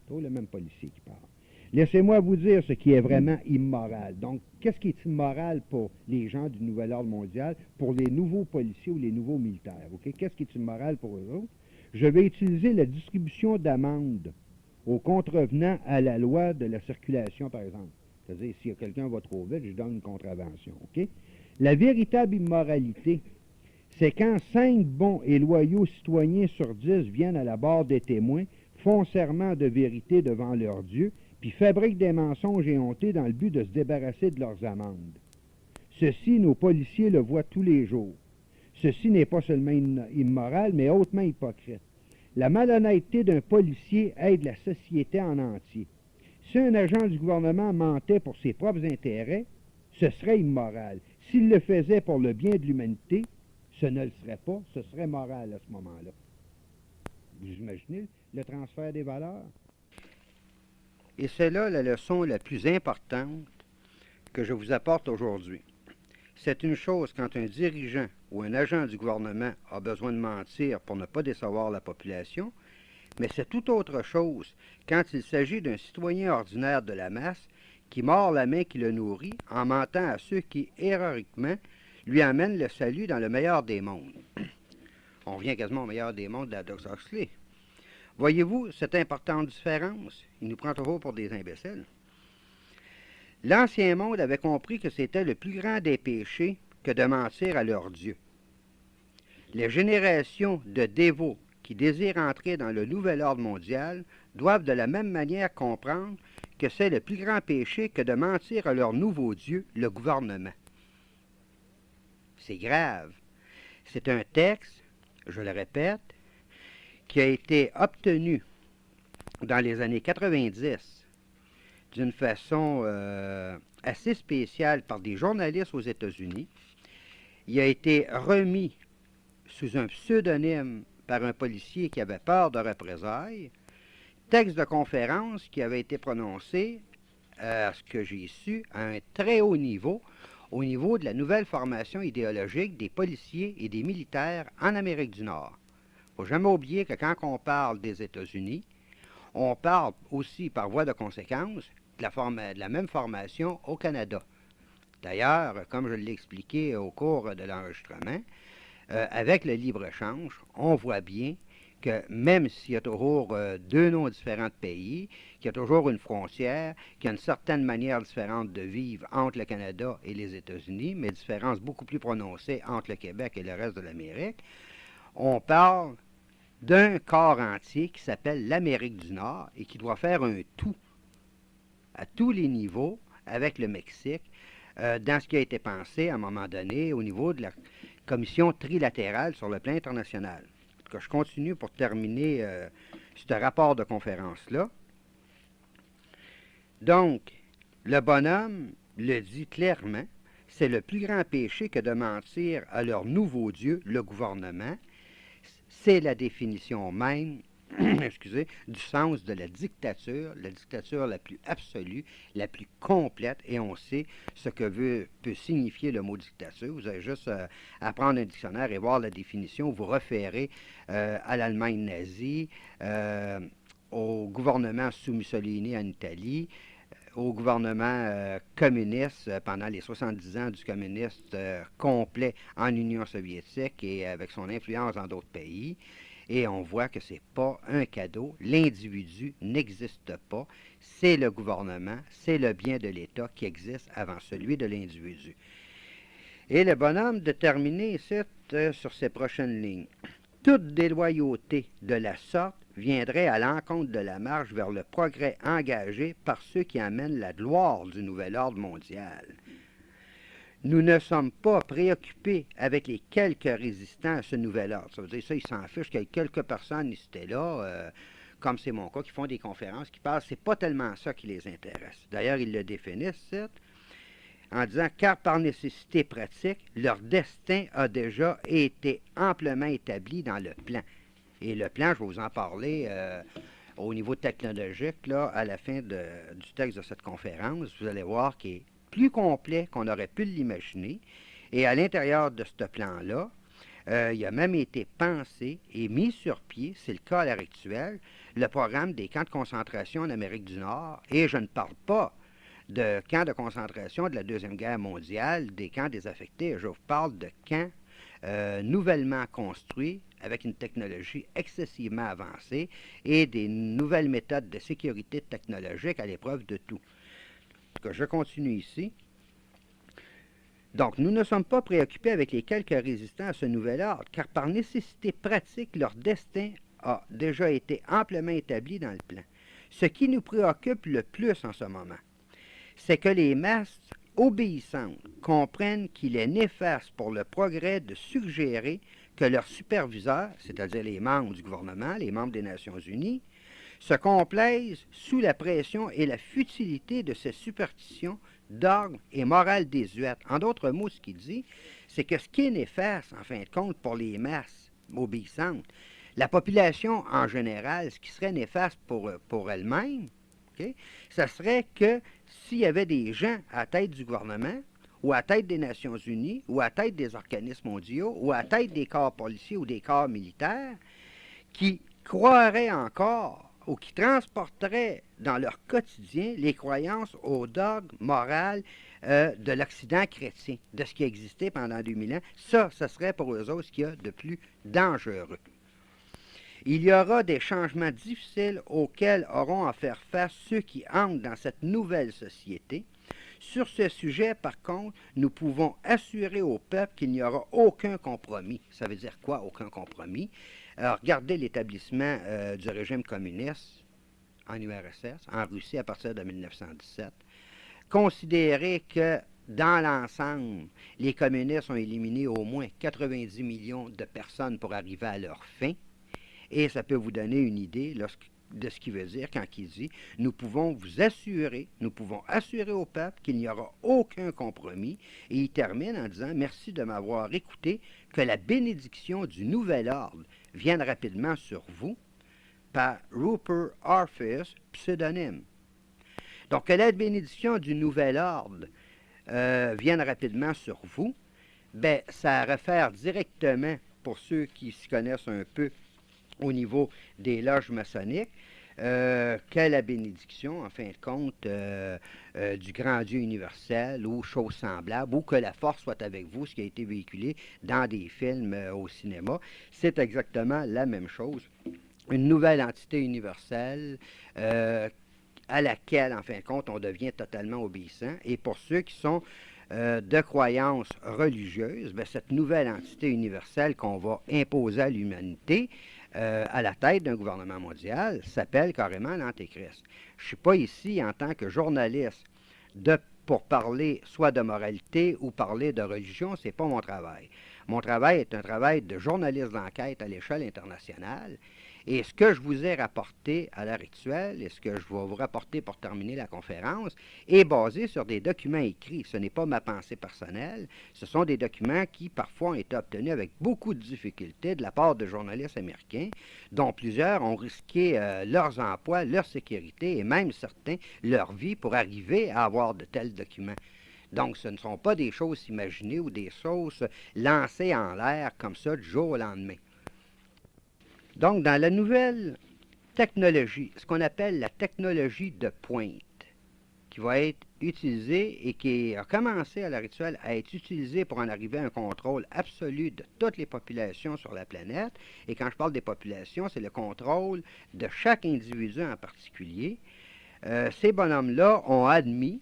C'est le même policier qui parle. Laissez-moi vous dire ce qui est vraiment immoral. Donc, qu'est-ce qui est immoral pour les gens du nouvel ordre mondial, pour les nouveaux policiers ou les nouveaux militaires? Okay? Qu'est-ce qui est immoral pour eux autres? Je vais utiliser la distribution d'amendes aux contrevenants à la loi de la circulation, par exemple. C'est-à-dire, si quelqu'un va trop vite, je donne une contravention. Okay? La véritable immoralité, c'est quand 5 bons et loyaux citoyens sur 10 viennent à la barre des témoins, font serment de vérité devant leur Dieu, puis fabriquent des mensonges éhontés dans le but de se débarrasser de leurs amendes. Ceci, nos policiers le voient tous les jours. Ceci n'est pas seulement immoral, mais hautement hypocrite. La malhonnêteté d'un policier aide la société en entier. Si un agent du gouvernement mentait pour ses propres intérêts, ce serait immoral. S'il le faisait pour le bien de l'humanité, ce ne le serait pas, ce serait moral à ce moment-là. Vous imaginez le transfert des valeurs? Et c'est là la leçon la plus importante que je vous apporte aujourd'hui. C'est une chose quand un dirigeant ou un agent du gouvernement a besoin de mentir pour ne pas décevoir la population, mais c'est tout autre chose quand il s'agit d'un citoyen ordinaire de la masse qui mord la main qui le nourrit en mentant à ceux qui, héroïquement, lui amènent le salut dans le meilleur des mondes. On revient quasiment au meilleur des mondes de la Aldous Huxley. Voyez-vous cette importante différence? Il nous prend toujours pour des imbéciles. L'Ancien Monde avait compris que c'était le plus grand des péchés que de mentir à leur Dieu. Les générations de dévots qui désirent entrer dans le nouvel ordre mondial doivent de la même manière comprendre que c'est le plus grand péché que de mentir à leur nouveau Dieu, le gouvernement. C'est grave. C'est un texte, je le répète, qui a été obtenu dans les années 90 d'une façon assez spécial par des journalistes aux États-Unis. Il a été remis sous un pseudonyme par un policier qui avait peur de représailles. Texte de conférence qui avait été prononcé, à ce que j'ai su, à un très haut niveau, au niveau de la nouvelle formation idéologique des policiers et des militaires en Amérique du Nord. Il ne faut jamais oublier que quand on parle des États-Unis, on parle aussi, par voie de conséquence, de la même formation au Canada. D'ailleurs, comme je l'ai expliqué au cours de l'enregistrement, avec le libre-échange, on voit bien que même s'il y a toujours deux noms différents de pays, qu'il y a toujours une frontière, qu'il y a une certaine manière différente de vivre entre le Canada et les États-Unis, mais différence beaucoup plus prononcée entre le Québec et le reste de l'Amérique, on parle d'un corps entier qui s'appelle l'Amérique du Nord et qui doit faire un tout à tous les niveaux avec le Mexique, dans ce qui a été pensé à un moment donné au niveau de la commission trilatérale sur le plan international. En tout cas, je continue pour terminer ce rapport de conférence-là. Donc, le bonhomme le dit clairement, c'est le plus grand péché que de mentir à leur nouveau Dieu, le gouvernement. C'est la définition même excusez, du sens de la dictature la plus absolue, la plus complète, et on sait ce que peut signifier le mot dictature. Vous avez juste à prendre un dictionnaire et voir la définition, vous référez à l'Allemagne nazie, au gouvernement sous Mussolini en Italie, au gouvernement communiste pendant les 70 ans du communiste complet en Union soviétique et avec son influence dans d'autres pays. Et on voit que ce n'est pas un cadeau. L'individu n'existe pas. C'est le gouvernement, c'est le bien de l'État qui existe avant celui de l'individu. Et le bonhomme de terminer ici sur ces prochaines lignes. Toute déloyauté de la sorte viendrait à l'encontre de la marche vers le progrès engagé par ceux qui amènent la gloire du nouvel ordre mondial. Nous ne sommes pas préoccupés avec les quelques résistants à ce nouvel ordre. Ça veut dire ça, ils s'en fichent qu'il y ait quelques personnes ici et là, comme c'est mon cas, qui font des conférences, qui parlent. C'est pas tellement ça qui les intéresse. D'ailleurs, ils le définissent, en disant « car par nécessité pratique, leur destin a déjà été amplement établi dans le plan ». Et le plan, je vais vous en parler au niveau technologique, là, à la fin du texte de cette conférence. Vous allez voir qu'il est plus complet qu'on aurait pu l'imaginer. Et à l'intérieur de ce plan-là, il a même été pensé et mis sur pied, c'est le cas à l'heure actuelle, le programme des camps de concentration en Amérique du Nord. Et je ne parle pas de camps de concentration de la Deuxième Guerre mondiale, des camps désaffectés. Je vous parle de camps nouvellement construits avec une technologie excessivement avancée et des nouvelles méthodes de sécurité technologique à l'épreuve de tout. Je continue ici. Donc, nous ne sommes pas préoccupés avec les quelques résistants à ce nouvel ordre, car par nécessité pratique, leur destin a déjà été amplement établi dans le plan. Ce qui nous préoccupe le plus en ce moment, c'est que les masses obéissantes comprennent qu'il est néfaste pour le progrès de suggérer que leurs superviseurs, c'est-à-dire les membres du gouvernement, les membres des Nations unies, se complaisent sous la pression et la futilité de ces superstitions, dogmes et morales désuètes. En d'autres mots, ce qu'il dit, c'est que ce qui est néfaste, en fin de compte, pour les masses obéissantes, la population en général, ce qui serait néfaste pour elle-même, okay, ça serait que s'il y avait des gens à la tête du gouvernement, ou à la tête des Nations unies, ou à la tête des organismes mondiaux, ou à la tête des corps policiers ou des corps militaires, qui croiraient encore ou qui transporteraient dans leur quotidien les croyances au dogme moral de l'Occident chrétien, de ce qui existait pendant 2000 ans, ça serait pour eux autres ce qu'il y a de plus dangereux. Il y aura des changements difficiles auxquels auront à faire face ceux qui entrent dans cette nouvelle société. Sur ce sujet, par contre, nous pouvons assurer au peuple qu'il n'y aura aucun compromis. Ça veut dire quoi, aucun compromis? Alors, regardez l'établissement du régime communiste en URSS, en Russie à partir de 1917. Considérez que, dans l'ensemble, les communistes ont éliminé au moins 90 millions de personnes pour arriver à leur fin. Et ça peut vous donner une idée, de ce qu'il veut dire quand il dit « Nous pouvons vous assurer, nous pouvons assurer au peuple qu'il n'y aura aucun compromis. » Et il termine en disant « Merci de m'avoir écouté, que la bénédiction du nouvel ordre vienne rapidement sur vous, par Rupert Orpheus, pseudonyme. » Donc, que la bénédiction du nouvel ordre vienne rapidement sur vous, ben, ça réfère directement, pour ceux qui s'y connaissent un peu au niveau des loges maçonniques, que la bénédiction, en fin de compte, du grand Dieu universel ou chose semblable, ou que la force soit avec vous, ce qui a été véhiculé dans des films au cinéma, c'est exactement la même chose. Une nouvelle entité universelle à laquelle, en fin de compte, on devient totalement obéissant. Et pour ceux qui sont de croyances religieuses, bien, cette nouvelle entité universelle qu'on va imposer à l'humanité, à la tête d'un gouvernement mondial, s'appelle carrément l'Antéchrist. Je ne suis pas ici en tant que journaliste pour parler soit de moralité ou parler de religion, ce n'est pas mon travail. Mon travail est un travail de journaliste d'enquête à l'échelle internationale. Et ce que je vous ai rapporté à l'heure actuelle, et ce que je vais vous rapporter pour terminer la conférence, est basé sur des documents écrits. Ce n'est pas ma pensée personnelle, ce sont des documents qui parfois ont été obtenus avec beaucoup de difficultés de la part de journalistes américains, dont plusieurs ont risqué leurs emplois, leur sécurité et même certains leur vie pour arriver à avoir de tels documents. Donc, ce ne sont pas des choses imaginées ou des choses lancées en l'air comme ça du jour au lendemain. Donc, dans la nouvelle technologie, ce qu'on appelle la technologie de pointe, qui va être utilisée et qui a commencé à l'heure actuelle à être utilisée pour en arriver à un contrôle absolu de toutes les populations sur la planète. Et quand je parle des populations, c'est le contrôle de chaque individu en particulier. Ces bonhommes-là ont admis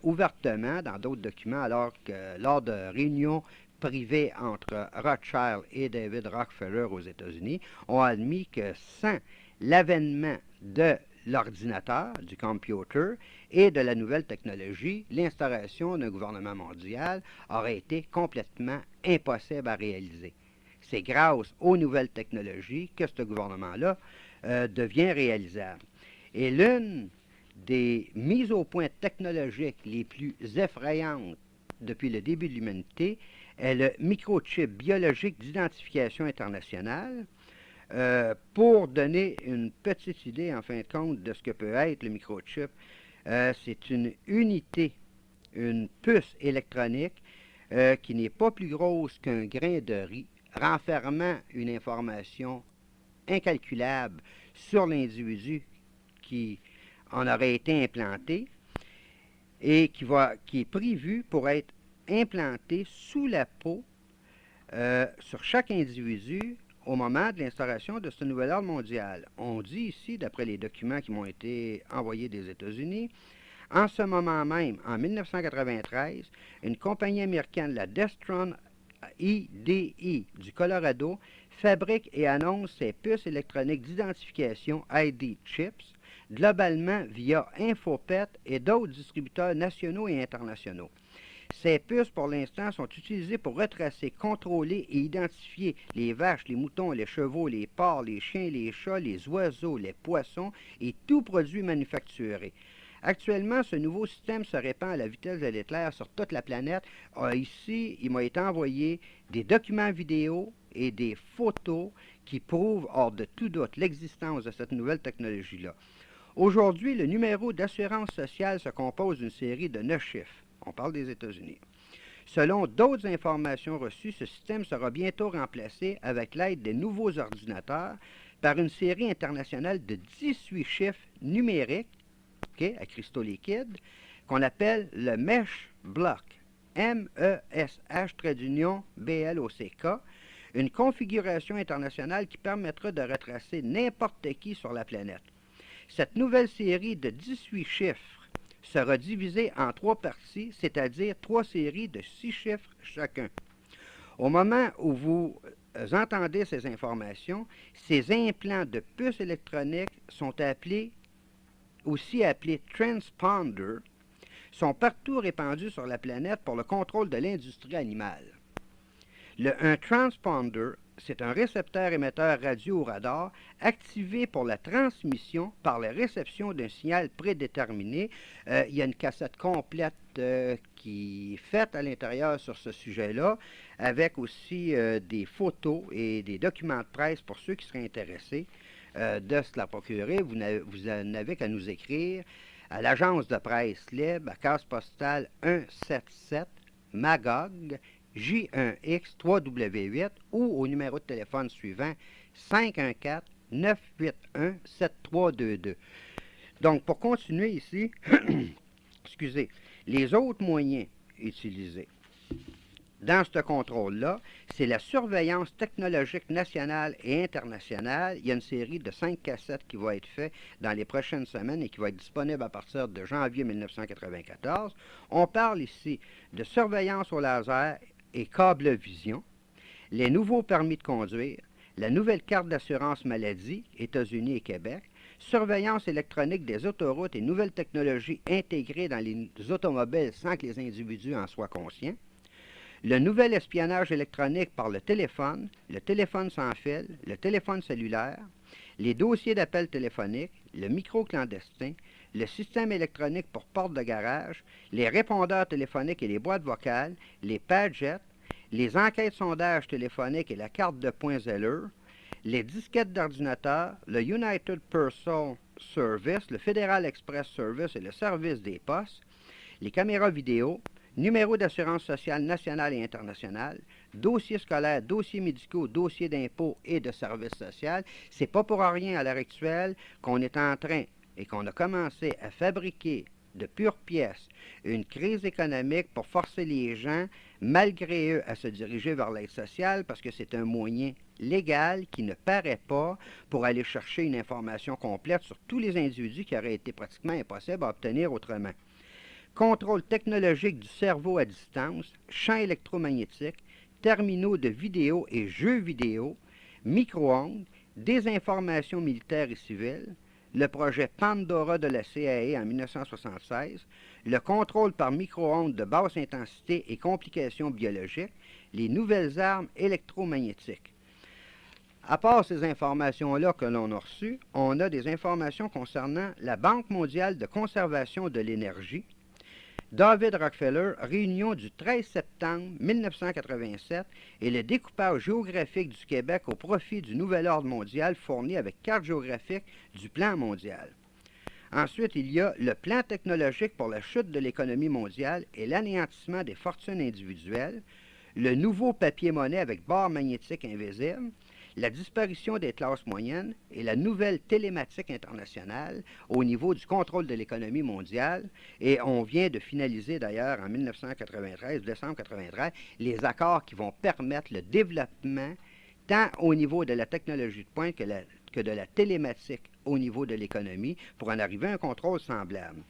ouvertement dans d'autres documents, alors que lors de réunions privés entre Rothschild et David Rockefeller aux États-Unis, ont admis que sans l'avènement de l'ordinateur, du computer et de la nouvelle technologie, l'instauration d'un gouvernement mondial aurait été complètement impossible à réaliser. C'est grâce aux nouvelles technologies que ce gouvernement-là devient réalisable. Et l'une des mises au point technologiques les plus effrayantes depuis le début de l'humanité est le microchip biologique d'identification internationale. Pour donner une petite idée, en fin de compte, de ce que peut être le microchip, c'est une unité, une puce électronique qui n'est pas plus grosse qu'un grain de riz, renfermant une information incalculable sur l'individu qui en aurait été implanté et qui est prévu pour être implanté sous la peau sur chaque individu au moment de l'instauration de ce nouvel ordre mondial. On dit ici, d'après les documents qui m'ont été envoyés des États-Unis, en ce moment même, en 1993, une compagnie américaine, la Destron IDI du Colorado, fabrique et annonce ses puces électroniques d'identification ID Chips, globalement via Infopet et d'autres distributeurs nationaux et internationaux. Ces puces, pour l'instant, sont utilisées pour retracer, contrôler et identifier les vaches, les moutons, les chevaux, les porcs, les chiens, les chats, les oiseaux, les poissons et tout produit manufacturé. Actuellement, ce nouveau système se répand à la vitesse de l'éclair sur toute la planète. Ici, il m'a été envoyé des documents vidéo et des photos qui prouvent hors de tout doute l'existence de cette nouvelle technologie-là. Aujourd'hui, le numéro d'assurance sociale se compose d'une série de 9 chiffres. On parle des États-Unis. Selon d'autres informations reçues, ce système sera bientôt remplacé avec l'aide des nouveaux ordinateurs par une série internationale de 18 chiffres numériques à cristaux liquides qu'on appelle le Mesh Block, MESH-BLOCK, une configuration internationale qui permettra de retracer n'importe qui sur la planète. Cette nouvelle série de 18 chiffres sera divisée en 3 parties, c'est-à-dire 3 séries de 6 chiffres chacun. Au moment où vous entendez ces informations, ces implants de puces électroniques sont aussi appelés transponders, sont partout répandus sur la planète pour le contrôle de l'industrie animale. Un transponder c'est un récepteur émetteur radio ou radar activé pour la transmission par la réception d'un signal prédéterminé. Il y a une cassette complète qui est faite à l'intérieur sur ce sujet-là, avec aussi des photos et des documents de presse pour ceux qui seraient intéressés de se la procurer. Vous n'avez qu'à nous écrire à l'agence de presse libre, à case postale 177 Magog, J1X 3W8 ou au numéro de téléphone suivant 514-981-7322. Donc, pour continuer ici, excusez, les autres moyens utilisés dans ce contrôle-là, c'est la surveillance technologique nationale et internationale. Il y a une série de 5 cassettes qui va être faite dans les prochaines semaines et qui va être disponible à partir de janvier 1994. On parle ici de surveillance au laser et câble-vision, les nouveaux permis de conduire, la nouvelle carte d'assurance maladie, États-Unis et Québec, surveillance électronique des autoroutes et nouvelles technologies intégrées dans les automobiles sans que les individus en soient conscients, le nouvel espionnage électronique par le téléphone sans fil, le téléphone cellulaire, les dossiers d'appel téléphonique, le micro clandestin, le système électronique pour porte de garage, les répondeurs téléphoniques et les boîtes vocales, les padgets, les enquêtes sondages téléphoniques et la carte de points zéleux, les disquettes d'ordinateur, le United Postal Service, le Federal Express Service et le service des postes, les caméras vidéo, numéro d'assurance sociale nationale et internationale, dossiers scolaires, dossiers médicaux, dossiers d'impôts et de services sociaux. C'est pas pour rien à l'heure actuelle qu'on est en train et qu'on a commencé à fabriquer de pures pièces une crise économique pour forcer les gens, malgré eux, à se diriger vers l'aide sociale parce que c'est un moyen légal qui ne paraît pas pour aller chercher une information complète sur tous les individus qui auraient été pratiquement impossible à obtenir autrement. Contrôle technologique du cerveau à distance, champs électromagnétiques, terminaux de vidéo et jeux vidéo, micro-ondes, désinformation militaire et civile, le projet Pandora de la CIA en 1976, le contrôle par micro-ondes de basse intensité et complications biologiques, les nouvelles armes électromagnétiques. À part ces informations-là que l'on a reçues, on a des informations concernant la Banque mondiale de conservation de l'énergie, David Rockefeller, réunion du 13 septembre 1987 et le découpage géographique du Québec au profit du nouvel ordre mondial fourni avec carte géographique du plan mondial. Ensuite, il y a le plan technologique pour la chute de l'économie mondiale et l'anéantissement des fortunes individuelles, le nouveau papier-monnaie avec barre magnétique invisible, la disparition des classes moyennes et la nouvelle télématique internationale au niveau du contrôle de l'économie mondiale. Et on vient de finaliser d'ailleurs en 1993, décembre 1993, les accords qui vont permettre le développement tant au niveau de la technologie de pointe que de la télématique au niveau de l'économie pour en arriver à un contrôle semblable.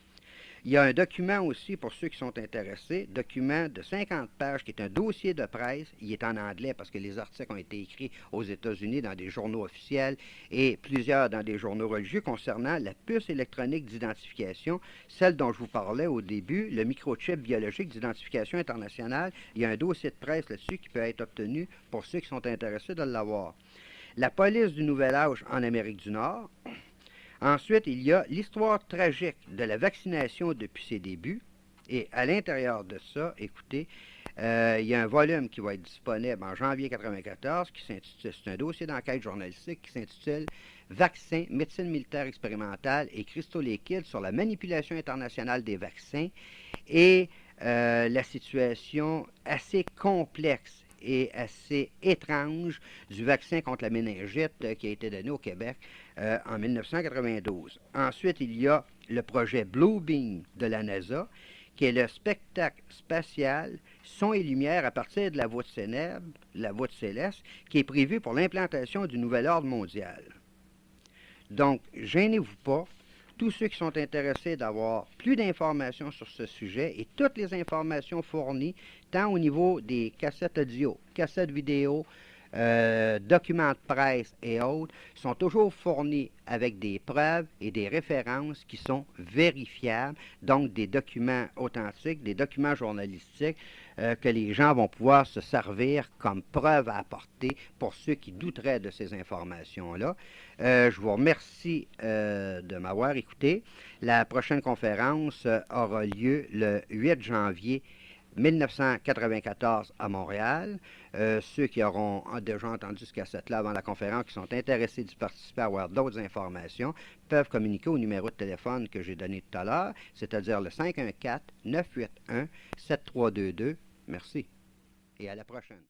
Il y a un document aussi, pour ceux qui sont intéressés, document de 50 pages qui est un dossier de presse. Il est en anglais parce que les articles ont été écrits aux États-Unis dans des journaux officiels et plusieurs dans des journaux religieux concernant la puce électronique d'identification, celle dont je vous parlais au début, le microchip biologique d'identification internationale. Il y a un dossier de presse là-dessus qui peut être obtenu pour ceux qui sont intéressés de l'avoir. La police du Nouvel Âge en Amérique du Nord. Ensuite, il y a l'histoire tragique de la vaccination depuis ses débuts. Et à l'intérieur de ça, écoutez, il y a un volume qui va être disponible en janvier 1994 qui s'intitule, c'est un dossier d'enquête journalistique qui s'intitule Vaccins, médecine militaire expérimentale et cristaux liquides sur la manipulation internationale des vaccins et la situation assez complexe et assez étrange du vaccin contre la méningite qui a été donné au Québec en 1992. Ensuite, il y a le projet Bluebeam de la NASA, qui est le spectacle spatial son et lumière à partir de la voûte céleste, qui est prévu pour l'implantation du nouvel ordre mondial. Donc, gênez-vous pas. Tous ceux qui sont intéressés d'avoir plus d'informations sur ce sujet et toutes les informations fournies, tant au niveau des cassettes audio, cassettes vidéo, documents de presse et autres, sont toujours fournis avec des preuves et des références qui sont vérifiables, donc des documents authentiques, des documents journalistiques. que les gens vont pouvoir se servir comme preuve à apporter pour ceux qui douteraient de ces informations-là. Je vous remercie de m'avoir écouté. La prochaine conférence aura lieu le 8 janvier 1994 à Montréal. Ceux qui auront déjà entendu ce cassette-là avant la conférence, qui sont intéressés d'y participer, à avoir d'autres informations, peuvent communiquer au numéro de téléphone que j'ai donné tout à l'heure, c'est-à-dire le 514-981-7322. Merci et à la prochaine.